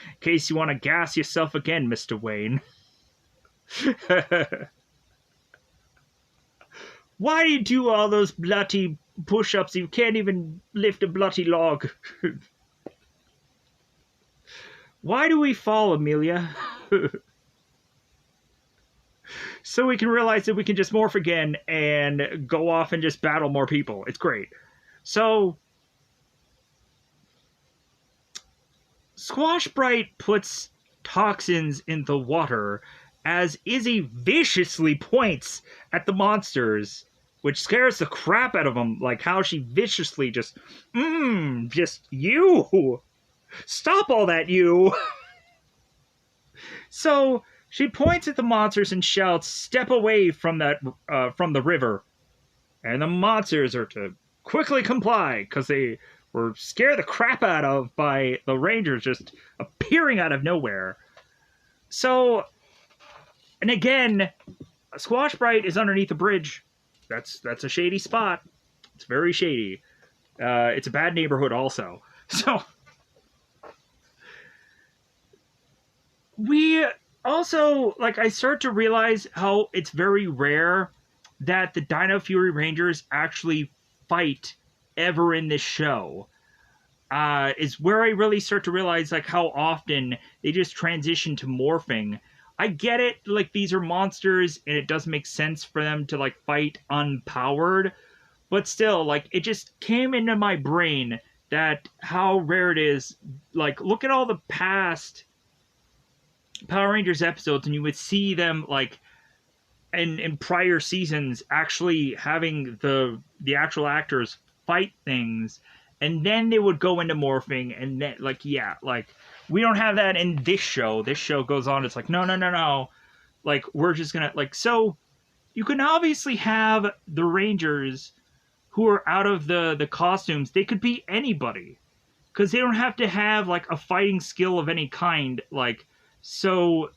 In case you want to gas yourself again, Mr. Wayne. Why do you do all those bloody push-ups? You can't even lift a bloody log. Why do we fall, Amelia? So we can realize that we can just morph again and go off and just battle more people. It's great. So, Squash Bright puts toxins in the water as Izzy viciously points at the monsters, which scares the crap out of them, like how she viciously just you! Stop all that, you! So, she points at the monsters and shouts, "Step away from the river." And the monsters are to quickly comply, because they were scared the crap out of by the Rangers just appearing out of nowhere. So, and again, Squash Bright is underneath a bridge. That's a shady spot. It's very shady. It's a bad neighborhood also. So, We also, like, I start to realize how it's very rare that the Dino Fury Rangers actually fight ever in this show. Is where I really start to realize, like, how often they just transition to morphing. I get it, like, these are monsters and it does make sense for them to, like, fight unpowered, but still, like, it just came into my brain that how rare it is. Like, look at all the past Power Rangers episodes, and you would see them, like, in prior seasons actually having the actual actors fight things, and then they would go into morphing, and then, like, yeah, like, we don't have that in this show. This show goes on, it's like, no, no, no, no, like, we're just gonna, like, so you can obviously have the Rangers who are out of the costumes. They could be anybody, because they don't have to have, like, a fighting skill of any kind, like, so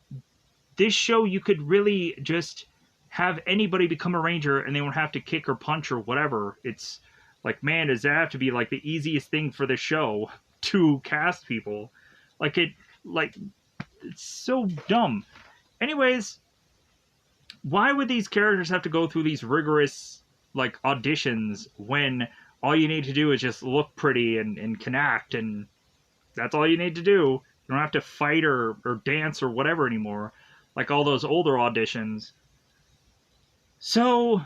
this show, you could really just have anybody become a ranger and they won't have to kick or punch or whatever. It's like, man, does that have to be, like, the easiest thing for the show to cast people? Like, it's so dumb. Anyways, why would these characters have to go through these rigorous, like, auditions when all you need to do is just look pretty and can act, and that's all you need to do? You don't have to fight or dance or whatever anymore, like all those older auditions. So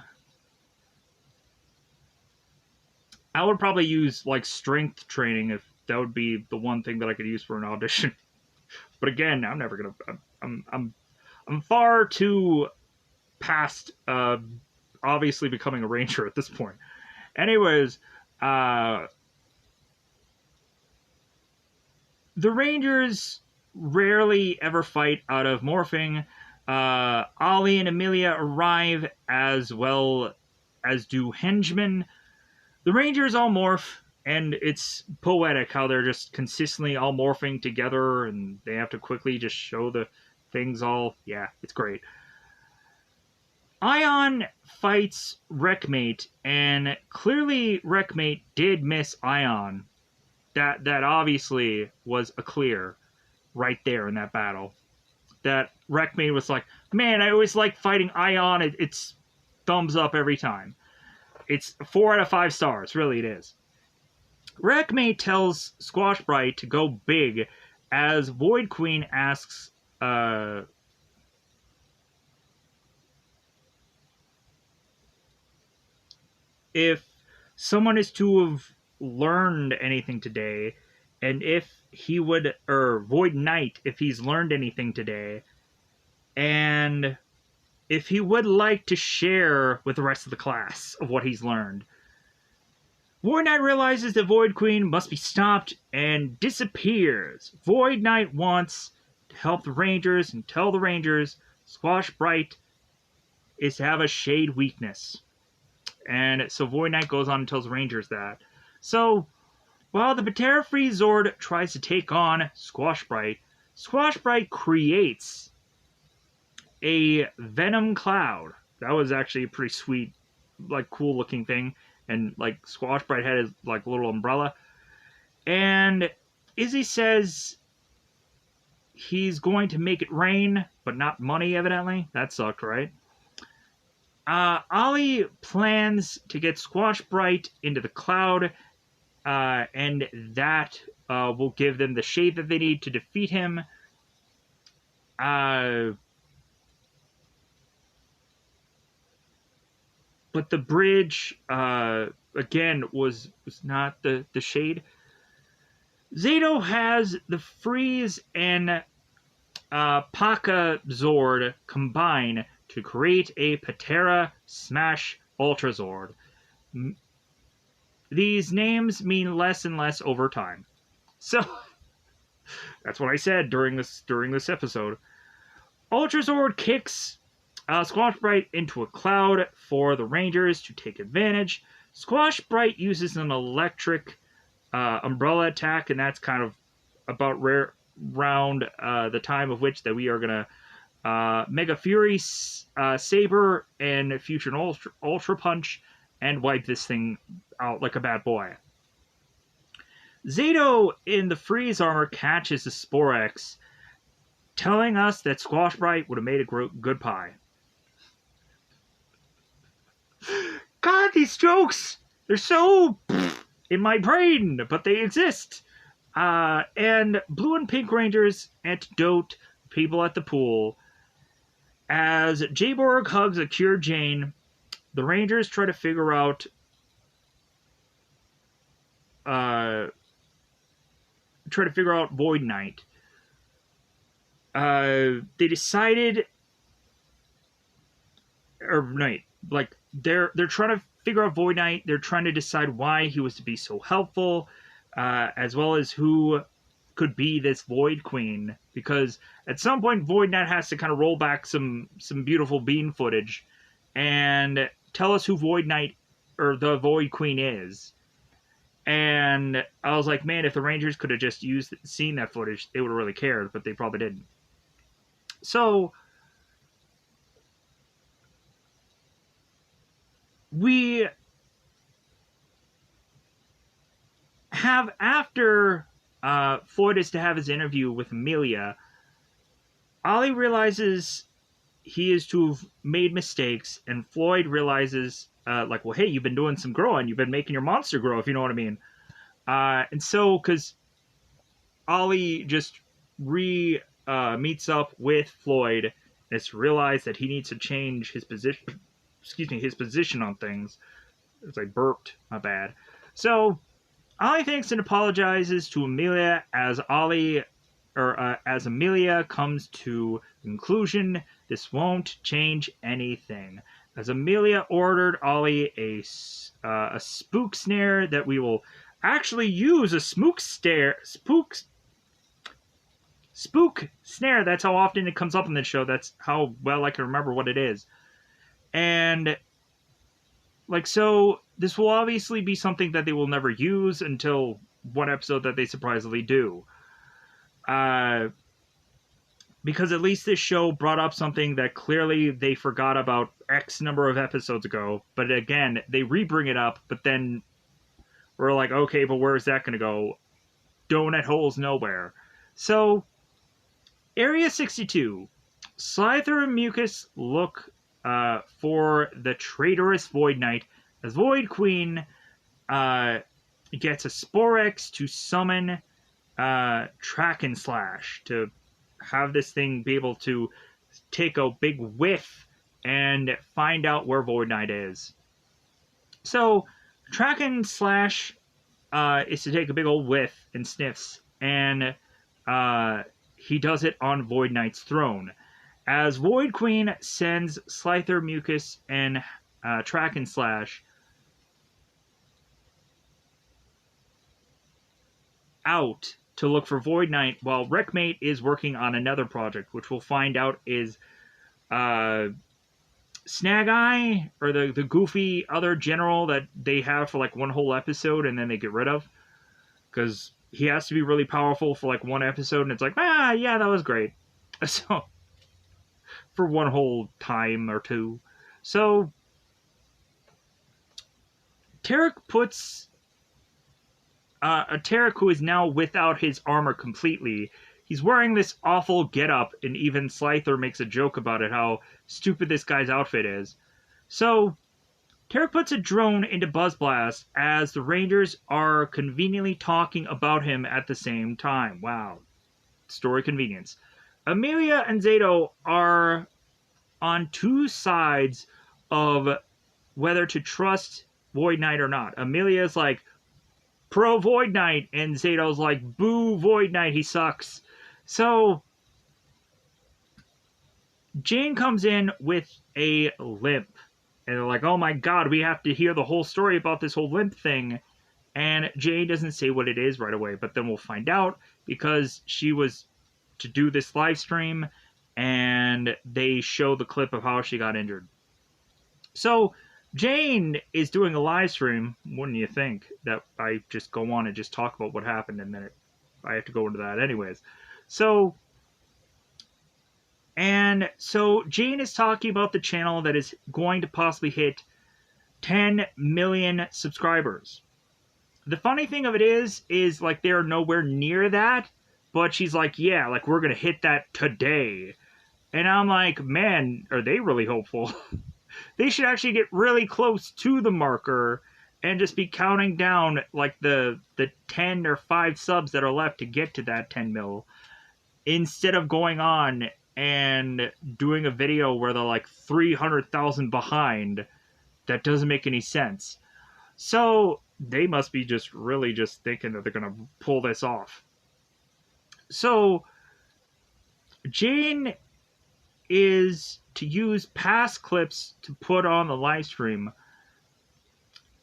I would probably use, like, strength training if that would be the one thing that I could use for an audition. But again, I'm never gonna. I'm far too past obviously becoming a ranger at this point. Anyways, the Rangers rarely ever fight out of morphing. Ollie and Amelia arrive, as well as do henchmen. The Rangers all morph, and it's poetic how they're just consistently all morphing together, and they have to quickly just show the things all. Yeah, it's great. Ion fights Wreckmate, and clearly Wreckmate did miss Ion. That obviously was a clear right there in that battle. That Wreckmate was like, man, I always like fighting Ion. It's thumbs up every time. It's 4 out of 5 stars. Really, it is. Wreckmate tells Squash Bright to go big as Void Queen asks if someone is to have learned anything today, and if he would, or Void Knight, if he's learned anything today, and if he would like to share with the rest of the class of what he's learned. Void Knight realizes that Void Queen must be stopped and disappears. Void Knight wants to help the Rangers and tell the Rangers Squash Bright is to have a shade weakness. And so Void Knight goes on and tells the Rangers that. So, while the Patera Free Zord tries to take on Squash Bright creates a Venom Cloud. That was actually a pretty sweet, like, cool looking thing. And, like, Squash Bright had his, like, little umbrella. And Izzy says he's going to make it rain, but not money, evidently. That sucked, right? Ollie plans to get Squash Bright into the cloud, and that will give them the shade that they need to defeat him. But the bridge, again, was not the shade. Zato has the Freeze and Paka Zord combine to create a Patera Smash Ultra Zord. These names mean less and less over time. So, that's what I said during this episode. Ultra Zord kicks Squash Bright into a cloud for the Rangers to take advantage. Squash Bright uses an electric umbrella attack, and that's kind of about round the time of which that we are going to Mega Fury, Saber, and Fusion Ultra Punch, and wipe this thing out like a bad boy. Zato in the Freeze armor catches the Sporex, telling us that Squash Bright would have made a good pie. God, these jokes, they're so in my brain, but they exist. And Blue and Pink Rangers antidote people at the pool. As Jayborg hugs a cured Jane, the Rangers try to figure out Void Knight. They decided, or Knight, like they're trying to figure out Void Knight. They're trying to decide why he was to be so helpful, as well as who could be this Void Queen. Because at some point, Void Knight has to kind of roll back some beautiful bean footage and tell us who Void Knight or the Void Queen is. And I was like, man, if the Rangers could have just seen that footage, they would have really cared, but they probably didn't. So we have, after Floyd is to have his interview with Amelia, Ollie realizes he is to have made mistakes, and Floyd realizes, like, well, hey, you've been doing some growing. You've been making your monster grow, if you know what I mean. And so, because Ollie just meets up with Floyd, and it's realized that he needs to change his position. His position on things. It's like burped. My bad. So Ollie thanks and apologizes to Amelia as as Amelia comes to the conclusion this won't change anything. As Amelia ordered Ollie a spook snare that we will actually use a spook snare. That's how often it comes up in this show. That's how well I can remember what it is. And like, so this will obviously be something that they will never use until one episode that they surprisingly do. Because at least this show brought up something that clearly they forgot about X number of episodes ago. But again, they re-bring it up, but then we're like, okay, but where is that going to go? Donut holes nowhere. So, Area 62. Slither and Mucus look for the traitorous Void Knight as Void Queen gets a Sporex to summon Track and Slash to have this thing be able to take a big whiff and find out where Void Knight is. So Track and Slash is to take a big old whiff and sniffs, and he does it on Void Knight's throne. As Void Queen sends Slither, Mucus, and Track and Slash out to look for Void Knight, while Wreckmate is working on another project, which we'll find out is Snag Eye, or the goofy other general that they have for like one whole episode and then they get rid of. Because he has to be really powerful for like one episode, and it's like, yeah, that was great. So, for one whole time or two. So, Tarek puts Tarek, who is now without his armor completely, he's wearing this awful getup, and even Slither makes a joke about it, how stupid this guy's outfit is. So, Tarek puts a drone into Buzz Blast as the Rangers are conveniently talking about him at the same time. Wow. Story convenience. Amelia and Zato are on two sides of whether to trust Void Knight or not. Amelia's like, pro Void Knight, and Zato's like, boo Void Knight, he sucks. So, Jane comes in with a limp. And they're like, oh my god, we have to hear the whole story about this whole limp thing. And Jane doesn't say what it is right away, but then we'll find out because she was to do this live stream and they show the clip of how she got injured. So, Jane is doing a live stream. Wouldn't you think that I just go on and just talk about what happened, and then I have to go into that anyways. So Jane is talking about the channel that is going to possibly hit 10 million subscribers. The funny thing of it is like they're nowhere near that, But she's like, yeah, like, we're going to hit that today. And I'm like, man, are they really hopeful? They should actually get really close to the marker and just be counting down like the 10 or 5 subs that are left to get to that 10 mil, instead of going on and doing a video where they're like 300,000 behind. That doesn't make any sense. So they must be just really just thinking that they're going to pull this off. So Jane is to use past clips to put on the live stream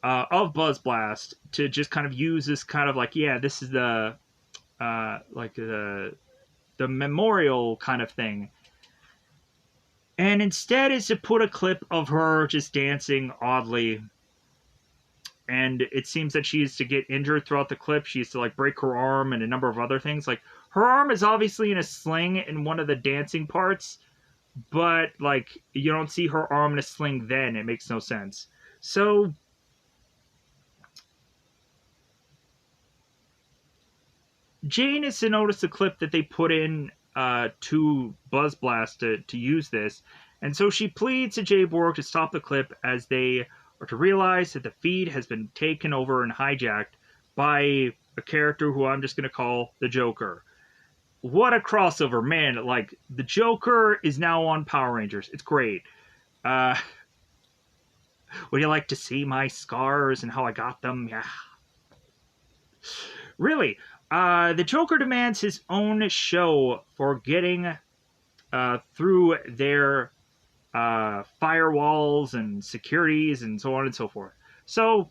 of Buzz Blast, to just kind of use this kind of like, yeah, this is the like the memorial kind of thing. And instead is to put a clip of her just dancing oddly. And it seems that she is to get injured throughout the clip. She is to like break her arm and a number of other things. Like, her arm is obviously in a sling in one of the dancing parts, but like, you don't see her arm in a sling then. It makes no sense. So Jane is to notice the clip that they put in to Buzz Blast to use this. And so she pleads to Jay Borg to stop the clip, as they are to realize that the feed has been taken over and hijacked by a character who I'm just going to call the Joker. What a crossover, man. Like, the Joker is now on Power Rangers. It's great. Would you like to see my scars and how I got them? Yeah. Really, the Joker demands his own show for getting through their firewalls and securities and so on and so forth. So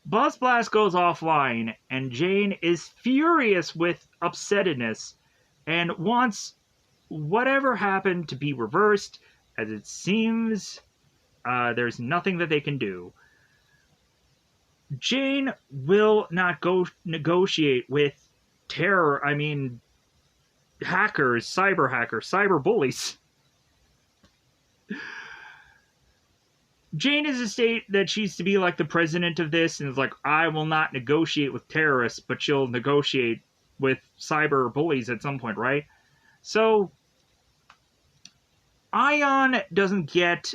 Buzz Blast goes offline, and Jane is furious with upsettedness and wants whatever happened to be reversed, as it seems there's nothing that they can do. Jane will not go negotiate with terror, I mean, hackers, cyber bullies. Jane is to state that she's to be like the president of this, and is like, I will not negotiate with terrorists, but she'll negotiate with cyber bullies at some point, right? So Ion doesn't get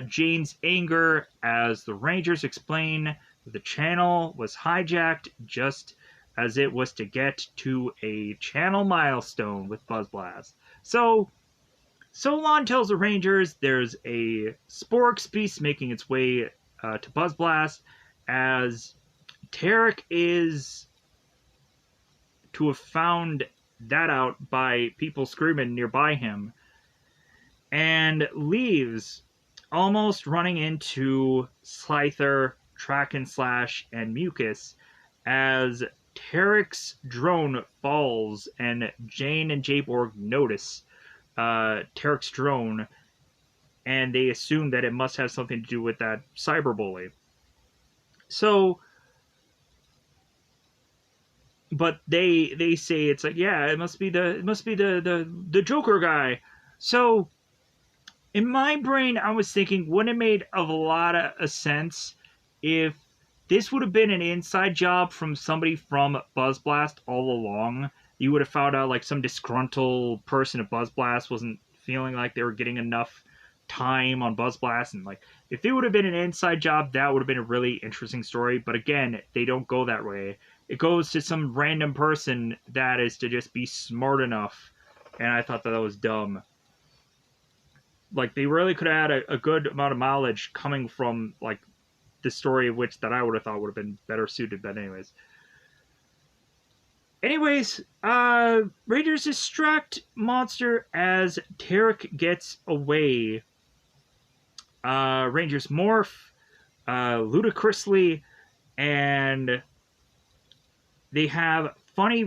Jane's anger, as the Rangers explain that the channel was hijacked just as it was to get to a channel milestone with Buzz Blast. So Solon tells the Rangers there's a Sporks beast making its way to Buzz Blast, as Tarek is to have found that out by people screaming nearby him, and leaves, almost running into Slyther, Track and Slash, and Mucus, as Tarek's drone falls, and Jane and J-Borg notice Tarek's drone, and they assume that it must have something to do with that cyberbully. So, but they say it's like, yeah, it must be the Joker guy. So in my brain, I was thinking, wouldn't it made a lot of sense if this would have been an inside job from somebody from Buzz Blast all along? You would have found out like some disgruntled person at Buzz Blast wasn't feeling like they were getting enough time on Buzz Blast, and like, if it would have been an inside job, that would have been a really interesting story. But again, they don't go that way. It goes to some random person that is to just be smart enough, and I thought that was dumb. Like, they really could have had a good amount of mileage coming from like the story of which that I would have thought would have been better suited. But anyways, Rangers distract Monster as Tarek gets away. Rangers morph ludicrously, and they have funny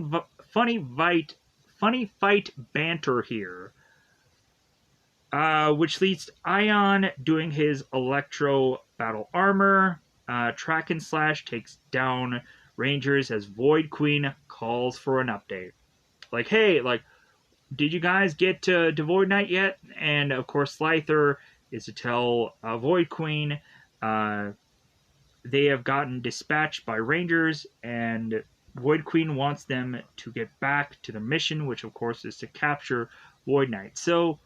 fight banter here, which leads to Ion doing his Electro battle armor. Track and Slash takes down Rangers as Void Queen calls for an update. Like, hey, like, did you guys get to Void Knight yet? And of course, Slyther is to tell Void Queen they have gotten dispatched by Rangers, and Void Queen wants them to get back to their mission, which of course is to capture Void Knight. So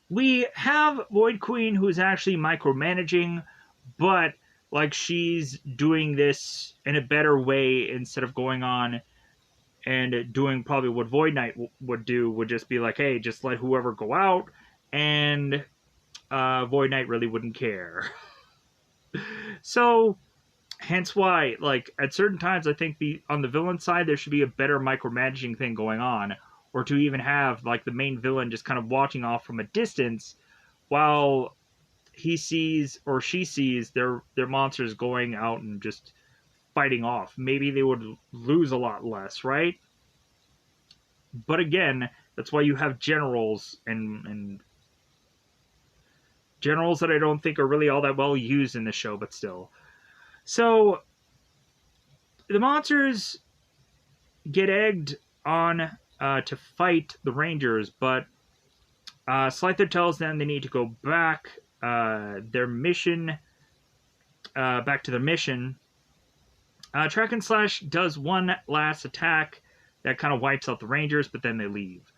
we have Void Queen who's actually micromanaging, but like she's doing this in a better way instead of going on and doing probably what Void Knight would do, would just be like, hey, just let whoever go out, and Void Knight really wouldn't care. So, hence why, like, at certain times, I think on the villain side, there should be a better micromanaging thing going on, or to even have, like, the main villain just kind of watching off from a distance while he sees or she sees their monsters going out and just fighting off. Maybe they would lose a lot less, right? But again, that's why you have generals and generals that I don't think are really all that well used in the show, but still. So the monsters get egged on to fight the Rangers, but Slyther tells them they need to go back their mission, back to their mission. Track and Slash does one last attack that kind of wipes out the Rangers, but then they leave.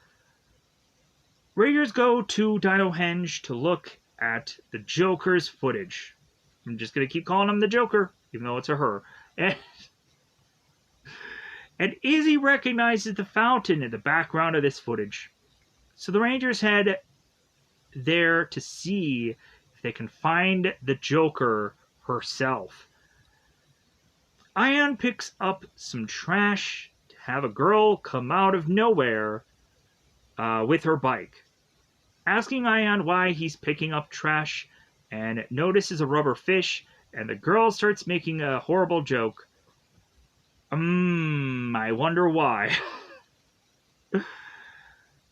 Rangers go to Dino Henge to look at the Joker's footage. I'm just going to keep calling him the Joker, even though it's a her. And Izzy recognizes the fountain in the background of this footage. So the Rangers head there to see if they can find the Joker herself. Ion picks up some trash to have a girl come out of nowhere with her bike. Asking Ion why he's picking up trash, and notices a rubber fish, and the girl starts making a horrible joke. I wonder why.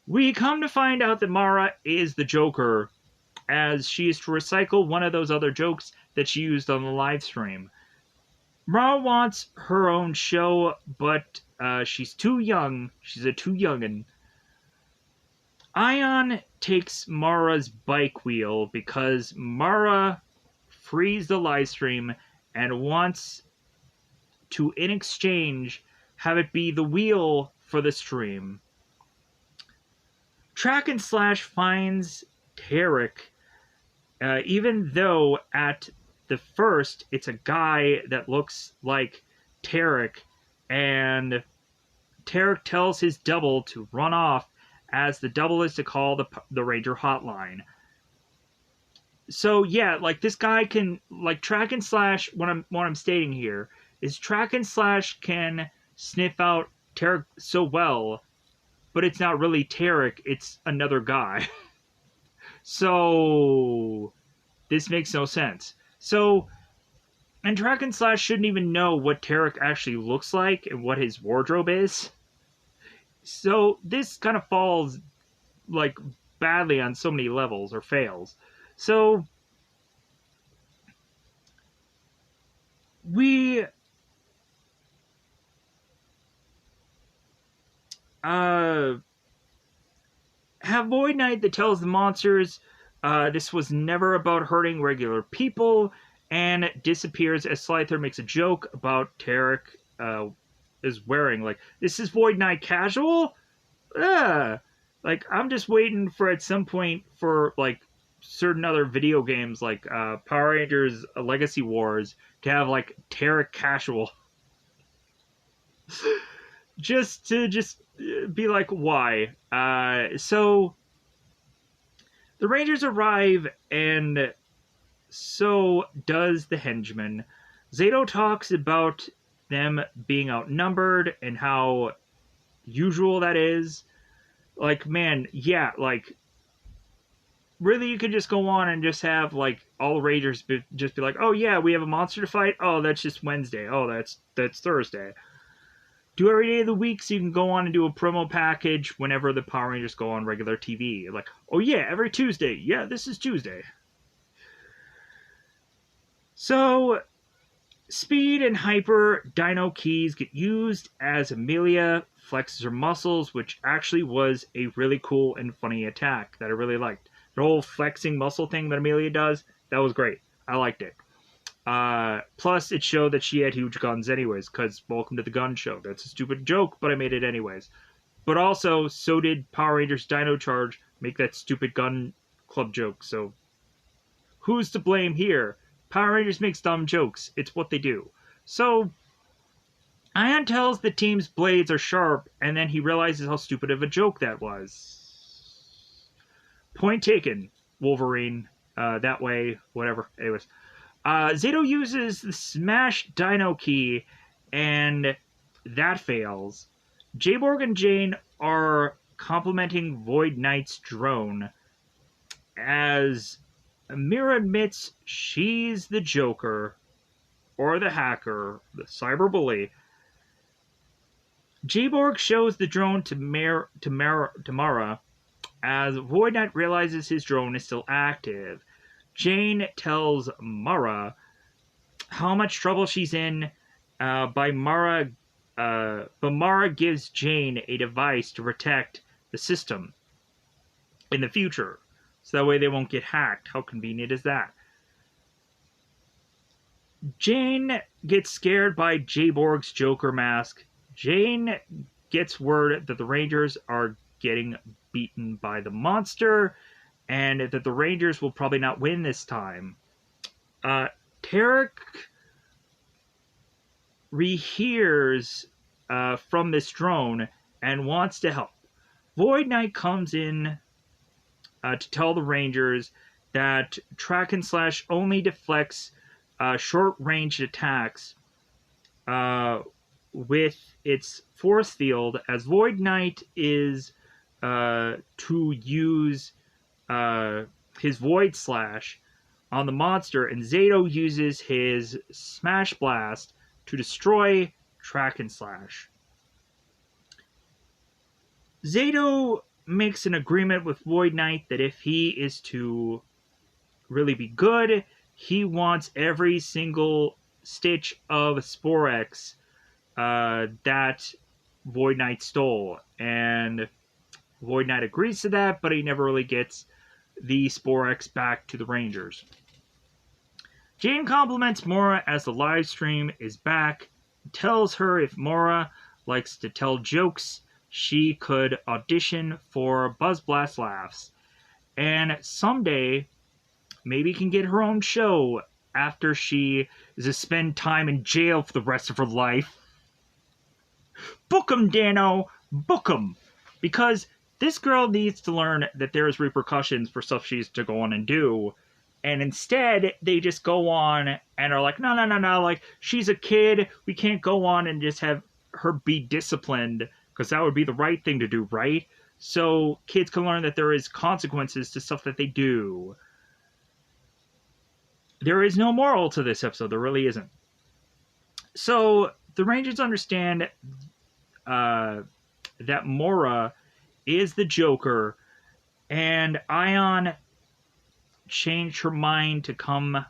We come to find out that Mara is the Joker, as she is to recycle one of those other jokes that she used on the live stream. Mara wants her own show, but she's too young. She's a too youngin'. Ion takes Mara's bike wheel because Mara frees the live stream and wants to, in exchange, have it be the wheel for the stream. Track and Slash finds Tarek, even though at the first it's a guy that looks like Tarek, and Tarek tells his double to run off, as the double is to call the Ranger hotline. So yeah, like this guy can, like Track and Slash, what I'm stating here is Track and Slash can sniff out Tarek so well, but it's not really Tarek, it's another guy. So this makes no sense. So, and Track and Slash shouldn't even know what Tarek actually looks like and what his wardrobe is. So this kind of falls like badly on so many levels, or fails. So we have Void Knight that tells the monsters this was never about hurting regular people, and disappears as Slyther makes a joke about Tarek is wearing. Like, this is Void Knight casual? Like, I'm just waiting for at some point for, like, certain other video games, like Power Rangers Legacy Wars, to have, like, Tarek casual. just to be like, why? So the Rangers arrive, and so does the henchman. Zato talks about them being outnumbered and how usual that is. Like, man, yeah, like, really, you could just go on and just have, like, all the Rangers just be like, oh yeah, we have a monster to fight? Oh, that's just Wednesday. Oh, that's Thursday. Do every day of the week so you can go on and do a promo package whenever the Power Rangers go on regular TV. Like, oh yeah, every Tuesday. Yeah, this is Tuesday. So, Speed and Hyper Dino keys get used as Amelia flexes her muscles, which actually was a really cool and funny attack that I really liked. The whole flexing muscle thing that Amelia does, that was great. I liked it. Plus, it showed that she had huge guns anyways, because welcome to the gun show. That's a stupid joke, but I made it anyways. But also, so did Power Rangers Dino Charge make that stupid gun club joke, so who's to blame here? Power Rangers makes dumb jokes. It's what they do. So, Ion tells the team's blades are sharp, and then he realizes how stupid of a joke that was. Point taken, Wolverine. That way, whatever. Anyways. Zato uses the Smash Dino key, and that fails. Jayborg and Jane are complimenting Void Knight's drone, as Mira admits she's the Joker, or the hacker, the cyberbully. Jayborg shows the drone to Mara, as Void Knight realizes his drone is still active. Jane tells Mara how much trouble she's in but Mara gives Jane a device to protect the system in the future. So that way they won't get hacked. How convenient is that? Jane gets scared by Jayborg's Joker mask. Jane gets word that the Rangers are getting beaten by the monster, and that the Rangers will probably not win this time. Tarek rehears from this drone and wants to help. Void Knight comes in to tell the Rangers that Track and Slash only deflects short-range attacks with its force field, as Void Knight is to use his Void Slash on the monster, and Zato uses his Smash Blast to destroy Track and Slash. Zato makes an agreement with Void Knight that if he is to really be good, he wants every single stitch of Sporex that Void Knight stole, and Void Knight agrees to that, but he never really gets the Sporex back to the Rangers. Jane compliments Mora as the live stream is back, tells her if Mora likes to tell jokes, she could audition for Buzz Blast Laughs, and someday maybe can get her own show after she is to spend time in jail for the rest of her life. Book 'em, Dano! Book 'em! Because this girl needs to learn that there is repercussions for stuff she's to go on and do. And instead, they just go on and are like, no, like, she's a kid. We can't go on and just have her be disciplined, because that would be the right thing to do, right? So kids can learn that there is consequences to stuff that they do. There is no moral to this episode. There really isn't. So the Rangers understand that Mora is the Joker, and Ion changed her mind to come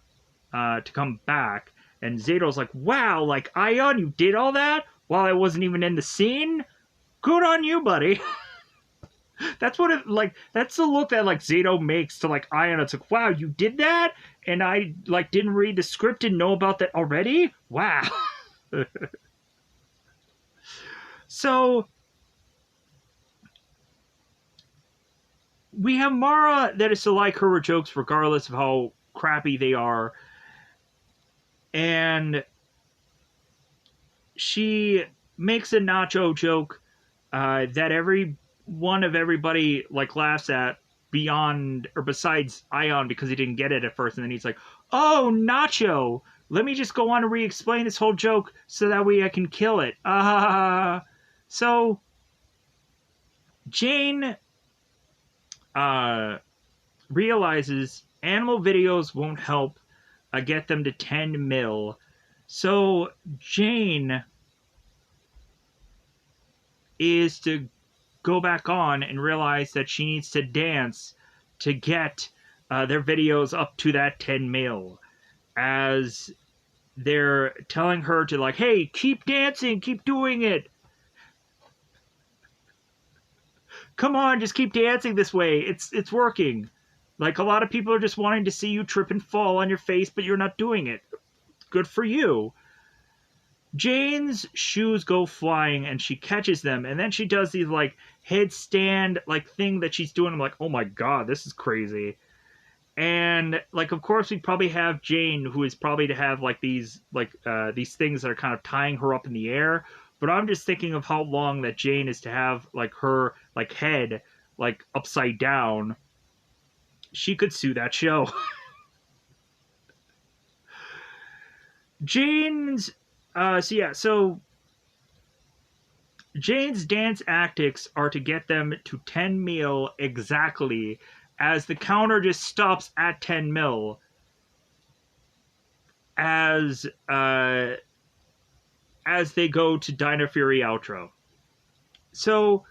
back. And Zato's like, wow, like, Ion, you did all that while I wasn't even in the scene? Good on you, buddy. That's what it, like, that's the look that, like, Zato makes to, like, Ion. It's like, wow, you did that? And I, like, didn't read the script and know about that already? Wow. So we have Mara that is to like her jokes regardless of how crappy they are. And she makes a nacho joke that everybody like laughs at beyond or besides Ion, because he didn't get it at first. And then he's like, oh, nacho. Let me just go on and re-explain this whole joke so that way I can kill it. So Jane realizes animal videos won't help get them to 10 mil. So Jane is to go back on and realize that she needs to dance to get their videos up to that 10 mil. As they're telling her to, like, hey, keep dancing, keep doing it. Come on, just keep dancing this way. It's working. Like, a lot of people are just wanting to see you trip and fall on your face, but you're not doing it. good for you. Jane's shoes go flying and she catches them, and then she does these like headstand like thing that she's doing. I'm like, oh my god, this is crazy. And like, of course, we probably have Jane, who is probably to have like these things that are kind of tying her up in the air. But I'm just thinking of how long that Jane is to have like her like head like upside down. She could sue that show. Jane's so Jane's dance tactics are to get them to 10 mil exactly, as the counter just stops at 10 mil as they go to Dino Fury outro. So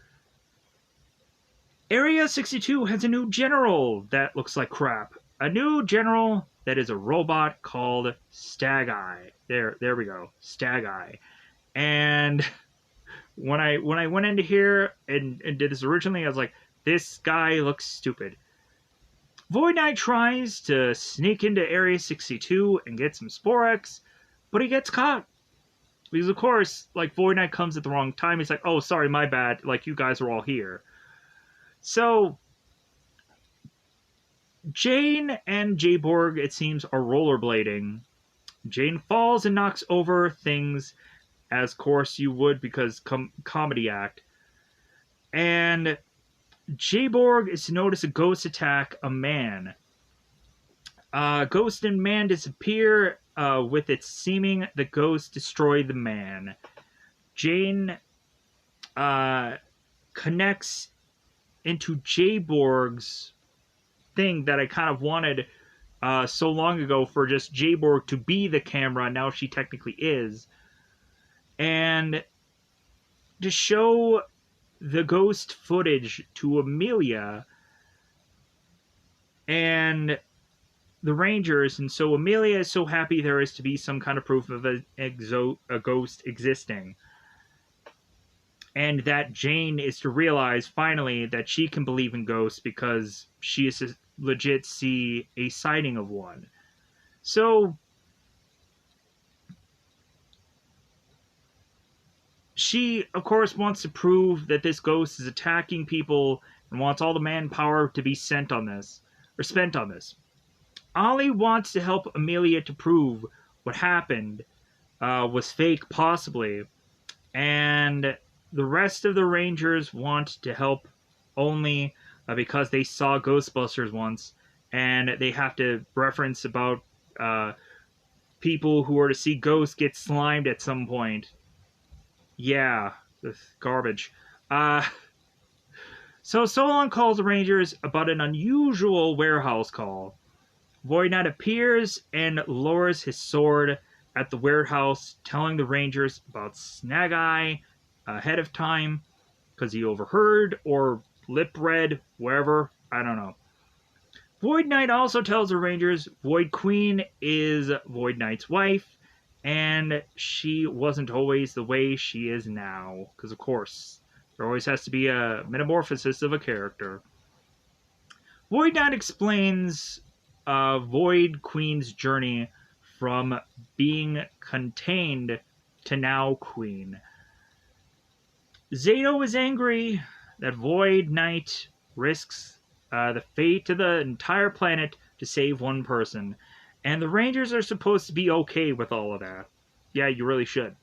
Area 62 has a new general that looks like crap. A new general that is a robot called Stag Eye. There we go. Stag Eye. And when I went into here and did this originally, I was like, this guy looks stupid. Void Knight tries to sneak into Area 62 and get some Sporex, but he gets caught. Because of course, like, Void Knight comes at the wrong time. He's like, oh, sorry, my bad. Like, you guys are all here. So Jane and Jayborg, it seems, are rollerblading. Jane falls and knocks over things, as of course you would, because comedy act. And Jayborg is to notice a ghost attack a man. Ghost and man disappear, with it seeming the ghost destroyed the man. Jane connects into Jayborg's thing that I kind of wanted so long ago, for just Jayborg to be the camera. Now she technically is. And to show the ghost footage to Amelia and the Rangers. And so Amelia is so happy there is to be some kind of proof of a ghost existing. And that Jane is to realize, finally, that she can believe in ghosts because she is to legit see a sighting of one. So she, of course, wants to prove that this ghost is attacking people and wants all the manpower to be spent on this. Ollie wants to help Amelia to prove what happened was fake, possibly. And the rest of the Rangers want to help only because they saw Ghostbusters once, and they have to reference about people who are to see ghosts get slimed at some point. Yeah, this garbage. So Solon calls the Rangers about an unusual warehouse call. Void Knight appears and lowers his sword at the warehouse, telling the Rangers about Snag Eye ahead of time, because he overheard or lip read, wherever, I don't know. Void Knight also tells the Rangers Void Queen is Void Knight's wife, and she wasn't always the way she is now, because of course, there always has to be a metamorphosis of a character. Void Knight explains Void Queen's journey from being contained to now queen. Zato is angry that Void Knight risks the fate of the entire planet to save one person, and the Rangers are supposed to be okay with all of that. Yeah, you really should.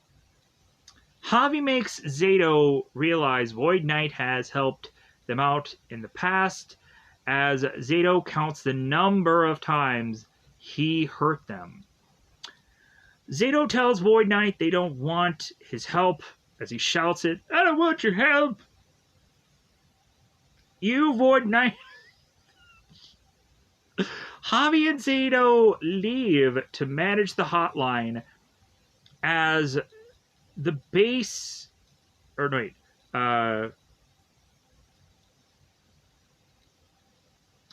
Javi makes Zato realize Void Knight has helped them out in the past, as Zato counts the number of times he hurt them. Zato tells Void Knight they don't want his help, as he shouts it, I don't want your help! You, Void Knight! Javi and Zato leave to manage the hotline, as the base...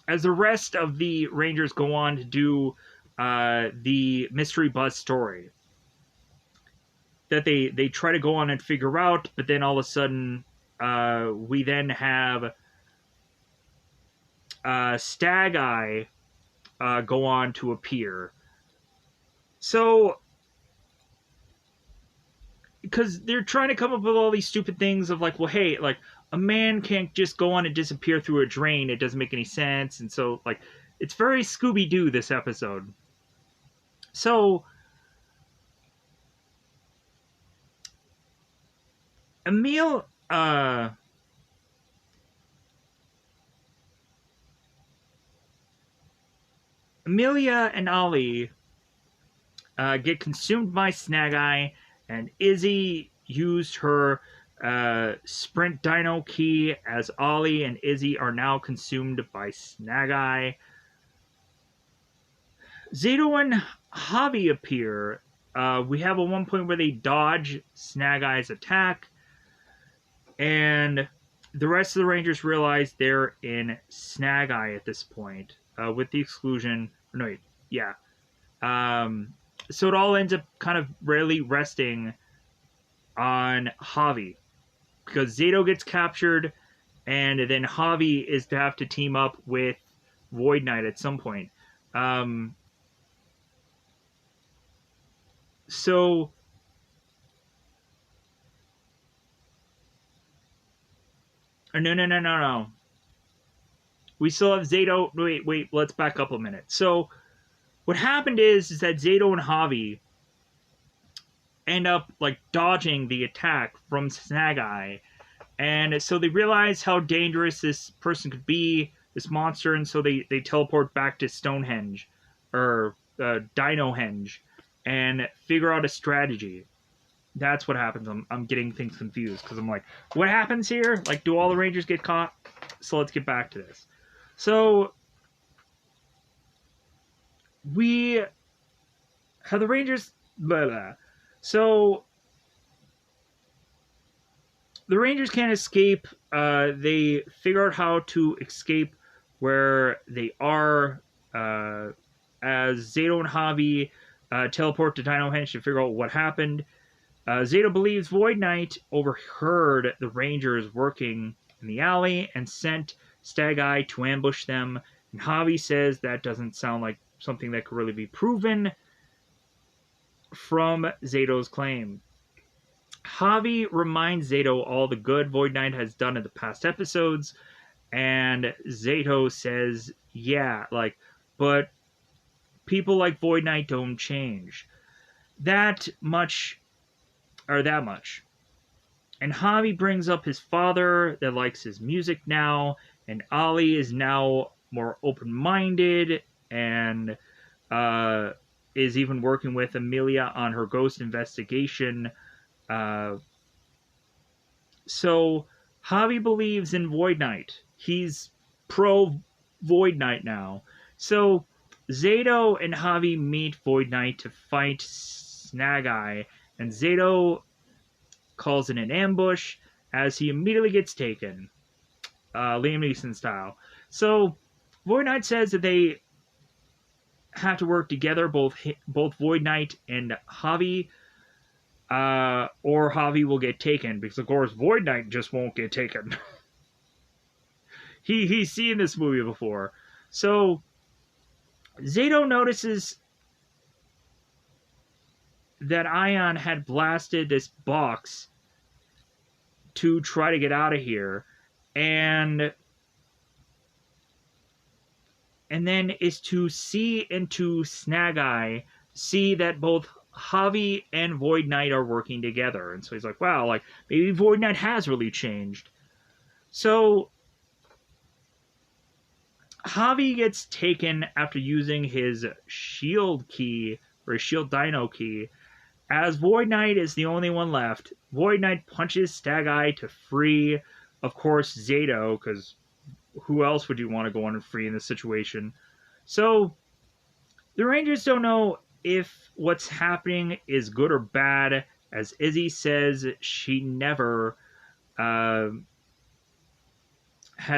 as the rest of the Rangers go on to do the Mystery Buzz story that they try to go on and figure out, but then all of a sudden we then have Stag Eye go on to appear. So because they're trying to come up with all these stupid things of like, well, hey, like a man can't just go on and disappear through a drain. It doesn't make any sense. And so like it's very Scooby-Doo this episode. So Emil Amelia and Ollie get consumed by Snag Eye, and Izzy used her sprint dino key as Ollie and Izzy are now consumed by Snag Eye. Zato and Javi appear. We have a one point where they dodge Snag Eye's attack, and the rest of the Rangers realize they're in Snag Eye at this point, with the exclusion. No, wait, yeah. So it all ends up kind of really resting on Javi, because Zato gets captured, and then Javi is to have to team up with Void Knight at some point. So no. We still have Zato. Wait. Let's back up a minute. So what happened is that Zato and Javi end up like dodging the attack from Snag Eye, and so they realize how dangerous this person could be, this monster, and so they teleport back to Stonehenge or Dino Henge and figure out a strategy. That's what happens. I'm getting things confused because I'm like, what happens here? Like, do all the Rangers get caught? So let's get back to this. So we have the Rangers. Blah, blah. So the Rangers can't escape. They figure out how to escape where they are. As Zato and Javi teleport to Dino Henge to figure out what happened. Zato believes Void Knight overheard the Rangers working in the alley and sent Stag Eye to ambush them. And Javi says that doesn't sound like something that could really be proven from Zato's claim. Javi reminds Zato all the good Void Knight has done in the past episodes, and Zato says, yeah, like, but people like Void Knight don't change. That much. And Javi brings up his father that likes his music now, and Ollie is now more open-minded and is even working with Amelia on her ghost investigation. So Javi believes in Void Knight. He's pro Void Knight now. So Zato and Javi meet Void Knight to fight Snag Eye, and Zato calls it an ambush as he immediately gets taken, Liam Neeson style. So Void Knight says that they have to work together, both Void Knight and Javi, or Javi will get taken, because of course Void Knight just won't get taken. He's seen this movie before. So Zato notices that Ion had blasted this box to try to get out of here, and then is to see into Snag Eye, see that both Javi and Void Knight are working together. And so he's like, wow, like, maybe Void Knight has really changed. So Javi gets taken after using his shield key, or his shield dino key. As Void Knight is the only one left, Void Knight punches Stag Eye to free, of course, Zato, because who else would you want to go on and free in this situation? So the Rangers don't know if what's happening is good or bad, as Izzy says she never has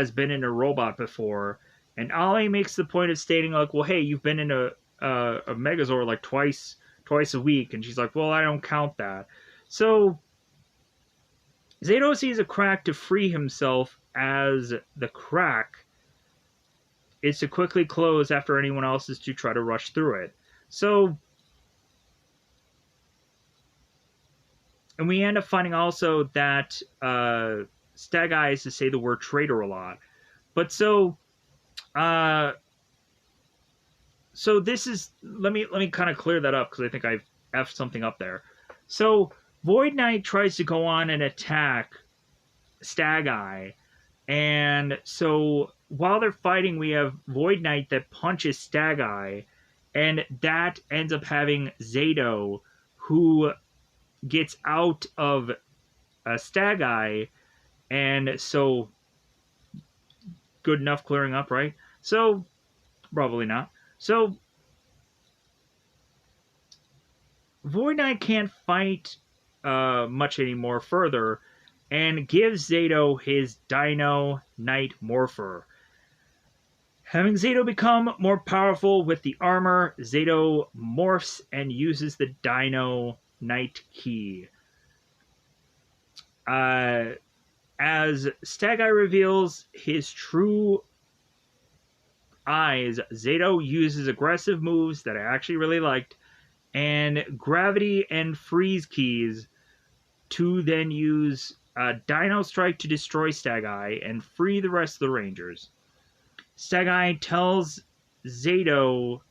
been in a robot before. And Ollie makes the point of stating, like, well, hey, you've been in a Megazord like twice a week. And she's like, well, I don't count that. So Zato sees a crack to free himself, as the crack is to quickly close after anyone else is to try to rush through it. So And we end up finding also that Stag Eyes to say the word traitor a lot. But uh, so this is let me kind of clear that up because I think I've effed something up there. So Void Knight tries to go on and attack Stag Eye, and so while they're fighting, we have Void Knight that punches Stag Eye, and that ends up having Zato, who gets out of Stag Eye, and so good enough clearing up, right? So probably not. So Void Knight can't fight much anymore further, and gives Zato his Dino Knight Morpher. Having Zato become more powerful with the armor, Zato morphs and uses the Dino Knight Key. As Stag Eye reveals his true eyes, Zato uses aggressive moves that I actually really liked, and gravity and freeze keys to then use Dino Strike to destroy Stag Eye and free the rest of the Rangers. Stag Eye tells Zato,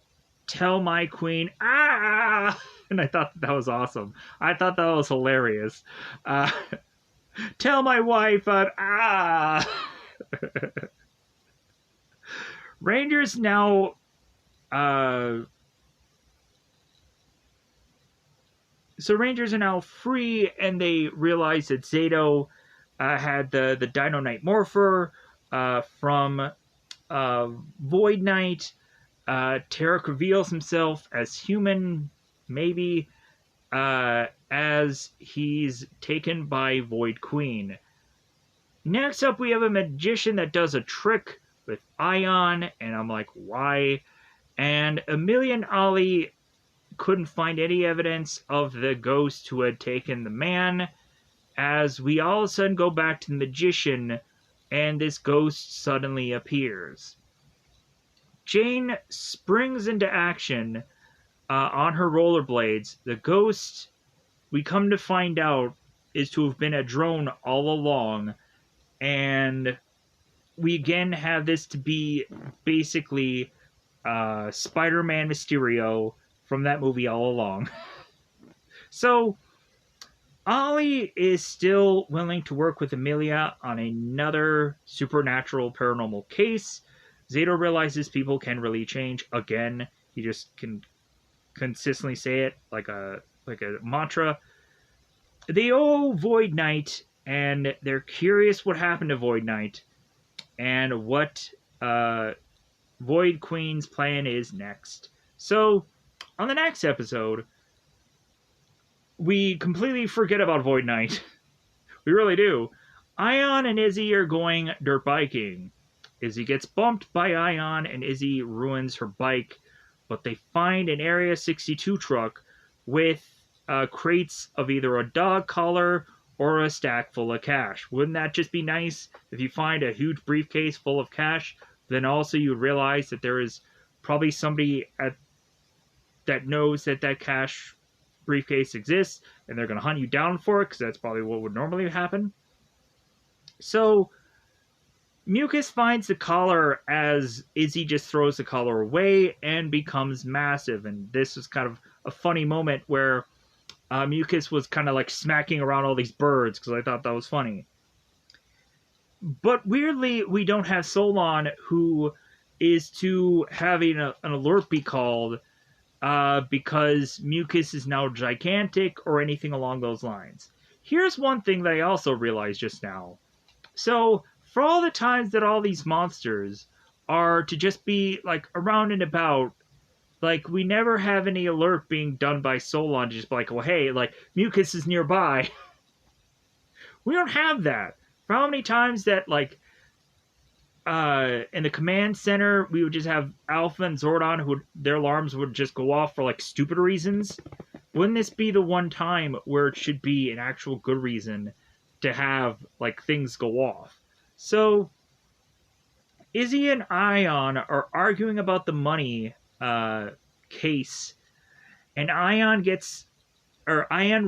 "Tell my queen, ah!" And I thought that was awesome. I thought that was hilarious. Tell my wife, ah! Rangers now, so Rangers are now free, and they realize that Zato had the Dino Knight Morpher from Void Knight. Tarek reveals himself as human, maybe, as he's taken by Void Queen. Next up, we have a magician that does a trick with Ion, and I'm like, why? And Amelia and Ollie couldn't find any evidence of the ghost who had taken the man, as we all of a sudden go back to the magician, and this ghost suddenly appears. Jane springs into action on her rollerblades. The ghost, we come to find out, is to have been a drone all along, and we again have this to be basically Spider-Man Mysterio from that movie all along. So Ollie is still willing to work with Amelia on another supernatural paranormal case. Zato realizes people can really change. Again, he just can consistently say it like a mantra. They owe Void Knight, and they're curious what happened to Void Knight and what Void Queen's plan is next. So, on the next episode, we completely forget about Void Knight. We really do. Ion and Izzy are going dirt biking. Izzy gets bumped by Ion, and Izzy ruins her bike, but they find an Area 62 truck with crates of either a dog collar or a stack full of cash. Wouldn't that just be nice if you find a huge briefcase full of cash? Then also you realize that there is probably somebody that knows that cash briefcase exists, and they're going to hunt you down for it, because that's probably what would normally happen. So Mucus finds the collar as Izzy just throws the collar away and becomes massive. And this was kind of a funny moment where Mucus was kind of like smacking around all these birds, because I thought that was funny. But weirdly, we don't have Solon, who is to having an alert be called because Mucus is now gigantic or anything along those lines. Here's one thing that I also realized just now. So, for all the times that all these monsters are to just be, like, around and about, like, we never have any alert being done by Solon to just be like, well, hey, like, Mucus is nearby. We don't have that. For how many times that, like, in the command center, we would just have Alpha and Zordon, who their alarms would just go off for, like, stupid reasons. Wouldn't this be the one time where it should be an actual good reason to have, like, things go off? So, Izzy and Ion are arguing about the money case, and Ion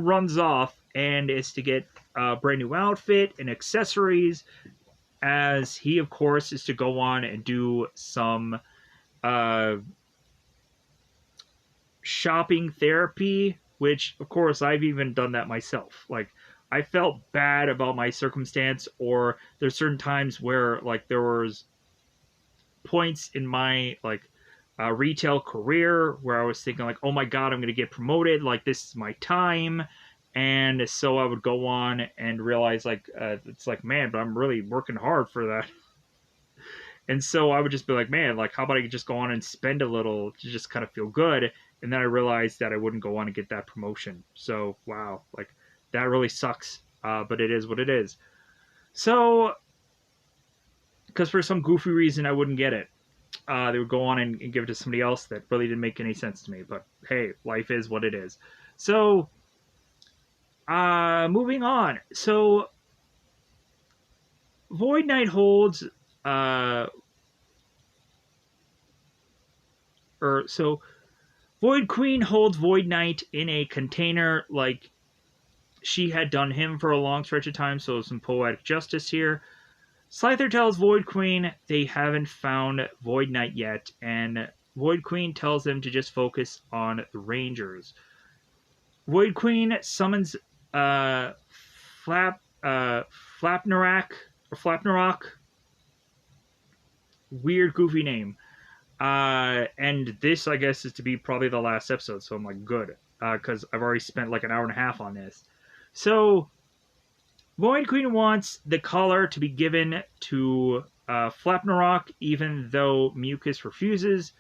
runs off and is to get a brand new outfit and accessories, as he, of course, is to go on and do some shopping therapy, which, of course, I've even done that myself. Like, I felt bad about my circumstance, or there's certain times where, like, there was points in my, like, retail career where I was thinking, like, oh my god, I'm going to get promoted, like, this is my time. And so I would go on and realize, like, it's like, man, but I'm really working hard for that. And so I would just be like, man, like, how about I just go on and spend a little to just kind of feel good? And then I realized that I wouldn't go on and get that promotion. So, wow, like, that really sucks. But it is what it is. So, because for some goofy reason I wouldn't get it, they would go on and give it to somebody else that really didn't make any sense to me. But hey, life is what it is. So, moving on. So, Void Knight holds, Void Queen holds Void Knight in a container, like she had done him for a long stretch of time, so some poetic justice here. Slyther tells Void Queen they haven't found Void Knight yet, and Void Queen tells them to just focus on the Rangers. Void Queen summons Flapnarak, or Flapnarak. Weird, goofy name. And this, I guess, is to be probably the last episode, so I'm like, good. Because I've already spent like an hour and a half on this. So, Void Queen wants the collar to be given to Flapnarak, even though Mucus refuses.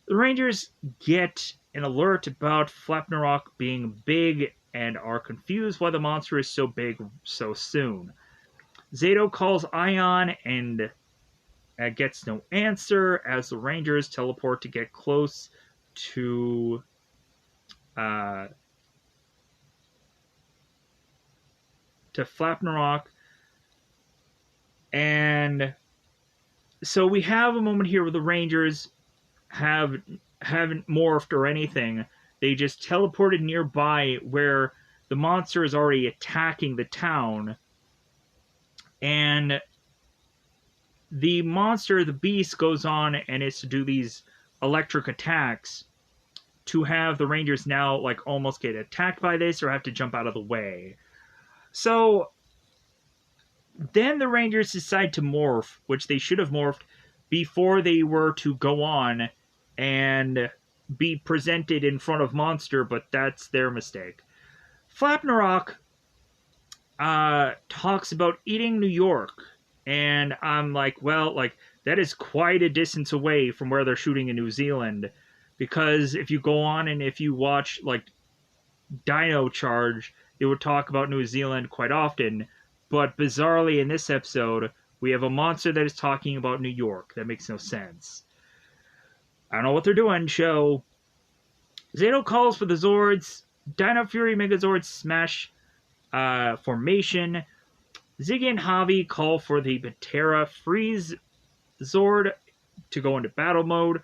The Rangers get an alert about Flapnarak being big and are confused why the monster is so big so soon. Zato calls Ion and gets no answer as the Rangers teleport to get close to Flapnarak. And so we have a moment here where the Rangers haven't morphed or anything. They just teleported nearby where the monster is already attacking the town. And the monster, the beast, goes on and is to do these electric attacks to have the Rangers now, like, almost get attacked by this or have to jump out of the way. So then the Rangers decide to morph, which they should have morphed before they were to go on and be presented in front of Monster, but that's their mistake. Flapnarak talks about eating New York, and I'm like, well, like, that is quite a distance away from where they're shooting in New Zealand, because if you go on and if you watch, like, Dino Charge, they would talk about New Zealand quite often, but bizarrely in this episode, we have a monster that is talking about New York. That makes no sense. I don't know what they're doing, show. Zato calls for the Zords. Dino Fury Megazord smash formation. Ziggy and Javi call for the Patera Freeze Zord to go into battle mode.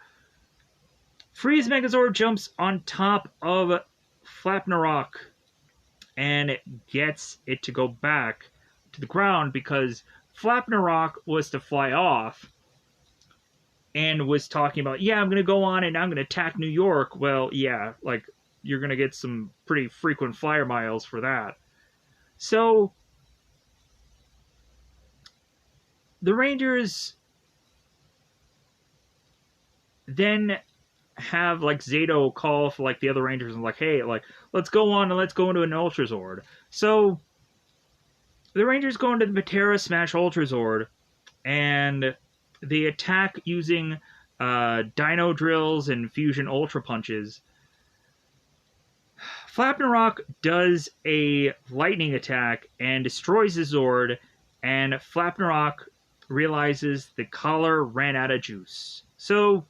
Freeze Megazord jumps on top of Flapnarak and gets it to go back to the ground because Flapnarak was to fly off and was talking about, yeah, I'm going to go on and I'm going to attack New York. Well, yeah, like, you're going to get some pretty frequent flyer miles for that. So, the Rangers then have, like, Zato call for, like, the other Rangers and, like, hey, like, let's go on and let's go into an Ultrazord. So, the Rangers go into the Patera Smash Ultrazord, and they attack using Dino Drills and Fusion Ultra Punches. Flapnarak does a lightning attack and destroys the Zord, and Flapnarak realizes the collar ran out of juice. So,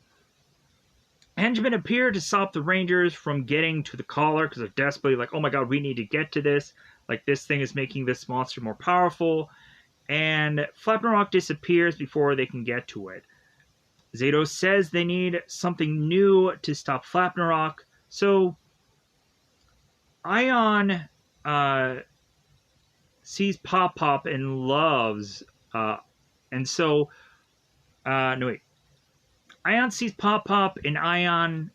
henchmen appear to stop the Rangers from getting to the collar because they're desperately like, oh my god, we need to get to this. Like, this thing is making this monster more powerful. And Flapnarak disappears before they can get to it. Zato says they need something new to stop Flapnarak. So, Ion sees Pop Pop and loves, and so, no wait, Ion sees Pop Pop, and Ion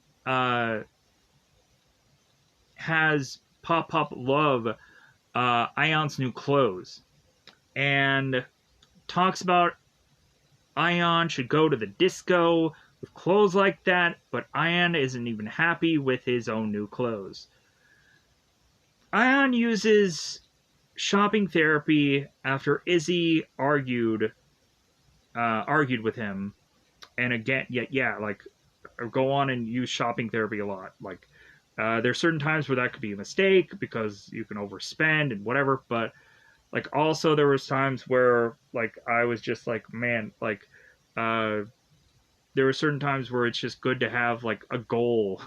has Pop Pop love Ion's new clothes, and talks about Ion should go to the disco with clothes like that, but Ion isn't even happy with his own new clothes. Ion uses shopping therapy after Izzy argued with him, and again, like go on and use shopping therapy a lot. Like there's certain times where that could be a mistake because you can overspend and whatever, but like also there was times where like I was just like, man, like there were certain times where it's just good to have like a goal.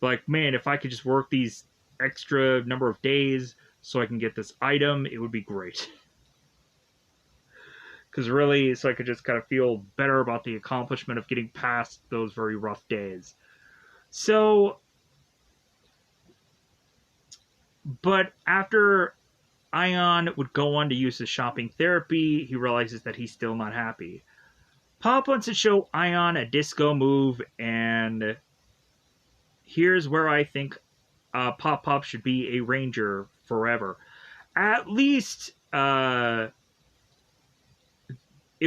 Like, man, if I could just work these extra number of days so I can get this item, it would be great. Because really, so I could just kind of feel better about the accomplishment of getting past those very rough days. So, but after Ion would go on to use his shopping therapy, he realizes that he's still not happy. Pop wants to show Ion a disco move, and here's where I think Pop Pop should be a ranger forever. At least it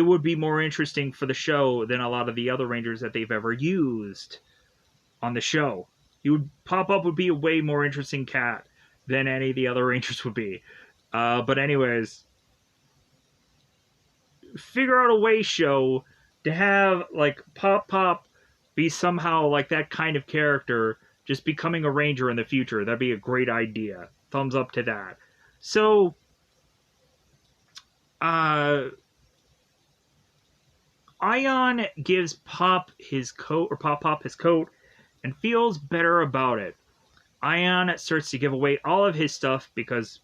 would be more interesting for the show than a lot of the other rangers that they've ever used on the show. Pop Up would be a way more interesting cat than any of the other rangers would be. But anyways, figure out a way, show, to have like Pop Pop be somehow like that kind of character, just becoming a ranger in the future. That'd be a great idea. Thumbs up to that. So, Ion gives Pop his coat, or Pop Pop his coat, and feels better about it. Ion starts to give away all of his stuff because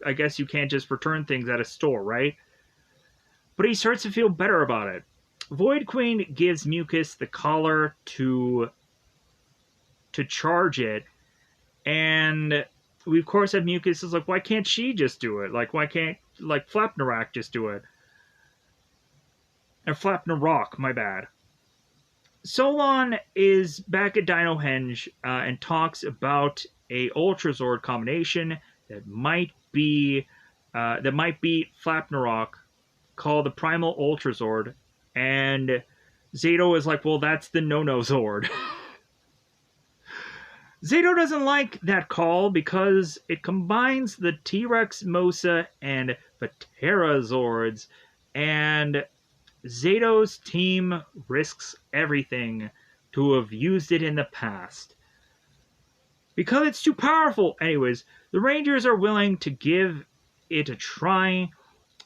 I guess you can't just return things at a store, right? But he starts to feel better about it. Void Queen gives Mucus the collar to charge it, and we of course have Mucus is like, why can't she just do it? Like, why can't like Flapnarak just do it? Or Flapnarock, my bad. Solon is back at Dino Henge and talks about a Ultrazord combination that might beat Flapnarock, called the Primal Ultrazord, and Zato is like, well, that's the no-no Zord. Zato doesn't like that call because it combines the T-Rex Mosa and Vatera Zords, and Zato's team risks everything to have used it in the past. Because it's too powerful. Anyways, the Rangers are willing to give it a try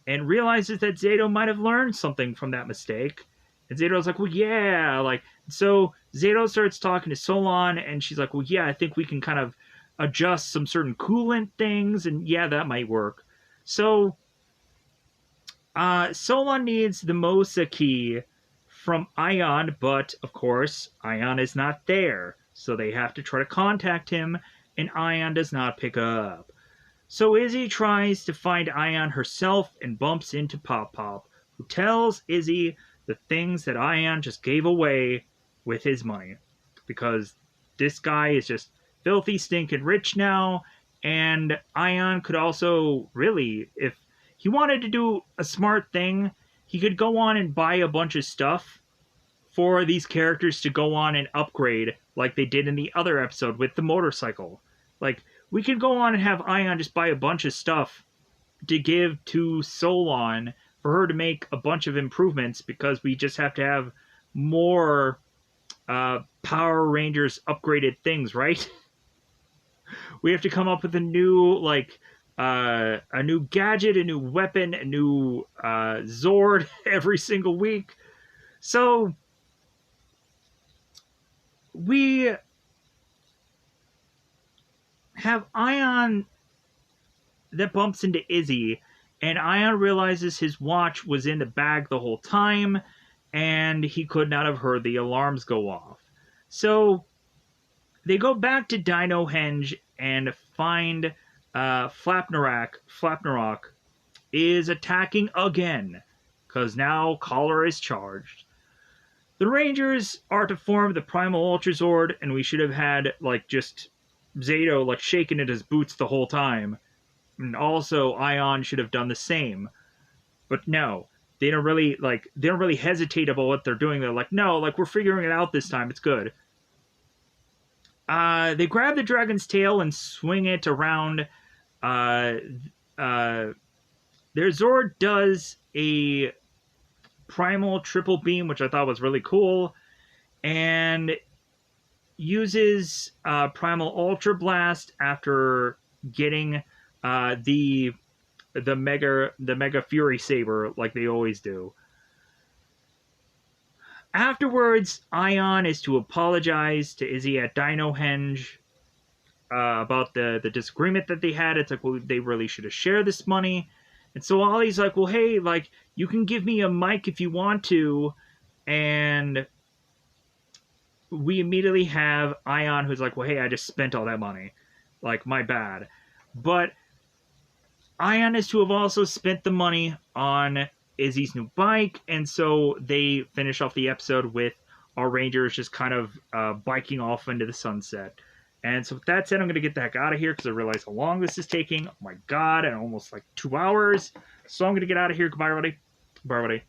and realizes that Zato might have learned something from that mistake. And Zato's like, well, yeah. Like, so Zato starts talking to Solon, and she's like, well, yeah, I think we can kind of adjust some certain coolant things, and yeah, that might work. So Solon needs the Mosa key from Ion, but of course, Ion is not there. So they have to try to contact him, and Ion does not pick up. So Izzy tries to find Ion herself and bumps into Pop Pop, who tells Izzy the things that Ion just gave away with his money. Because this guy is just filthy, stinking rich now, and Ion could also really, if he wanted to do a smart thing, he could go on and buy a bunch of stuff for these characters to go on and upgrade like they did in the other episode with the motorcycle. Like, we could go on and have Ion just buy a bunch of stuff to give to Solon for her to make a bunch of improvements, because we just have to have more Power Rangers upgraded things, right? We have to come up with a new, like, a new gadget, a new weapon, a new Zord every single week. So we have Ion that bumps into Izzy, and Ion realizes his watch was in the bag the whole time, and he could not have heard the alarms go off. So they go back to Dino Henge and find Flapnarock is attacking again, because now Collar is charged. The Rangers are to form the Primal Ultrazord, and we should have had, like, just Zato, like, shaking at his boots the whole time. And also, Ion should have done the same. But no, they don't really hesitate about what they're doing. They're like, no, like, we're figuring it out this time. It's good. They grab the dragon's tail and swing it around. Their Zord does a primal triple beam, which I thought was really cool, and uses primal ultra blast after getting the mega fury saber like they always do. Afterwards, Ion is to apologize to Izzy at Dino Henge about the disagreement that they had. It's like, well, they really should have shared this money. And so Ollie's like, well, hey, like, you can give me a mic if you want to. And we immediately have Ion who's like, well, hey, I just spent all that money. Like, my bad. But Ion is to have also spent the money on Izzy's new bike, and so they finish off the episode with our Rangers just kind of biking off into the sunset. And so with that said, I'm going to get the heck out of here because I realize how long this is taking. Oh my god, and almost like 2 hours. So I'm going to get out of here. Goodbye, everybody. Bye, everybody.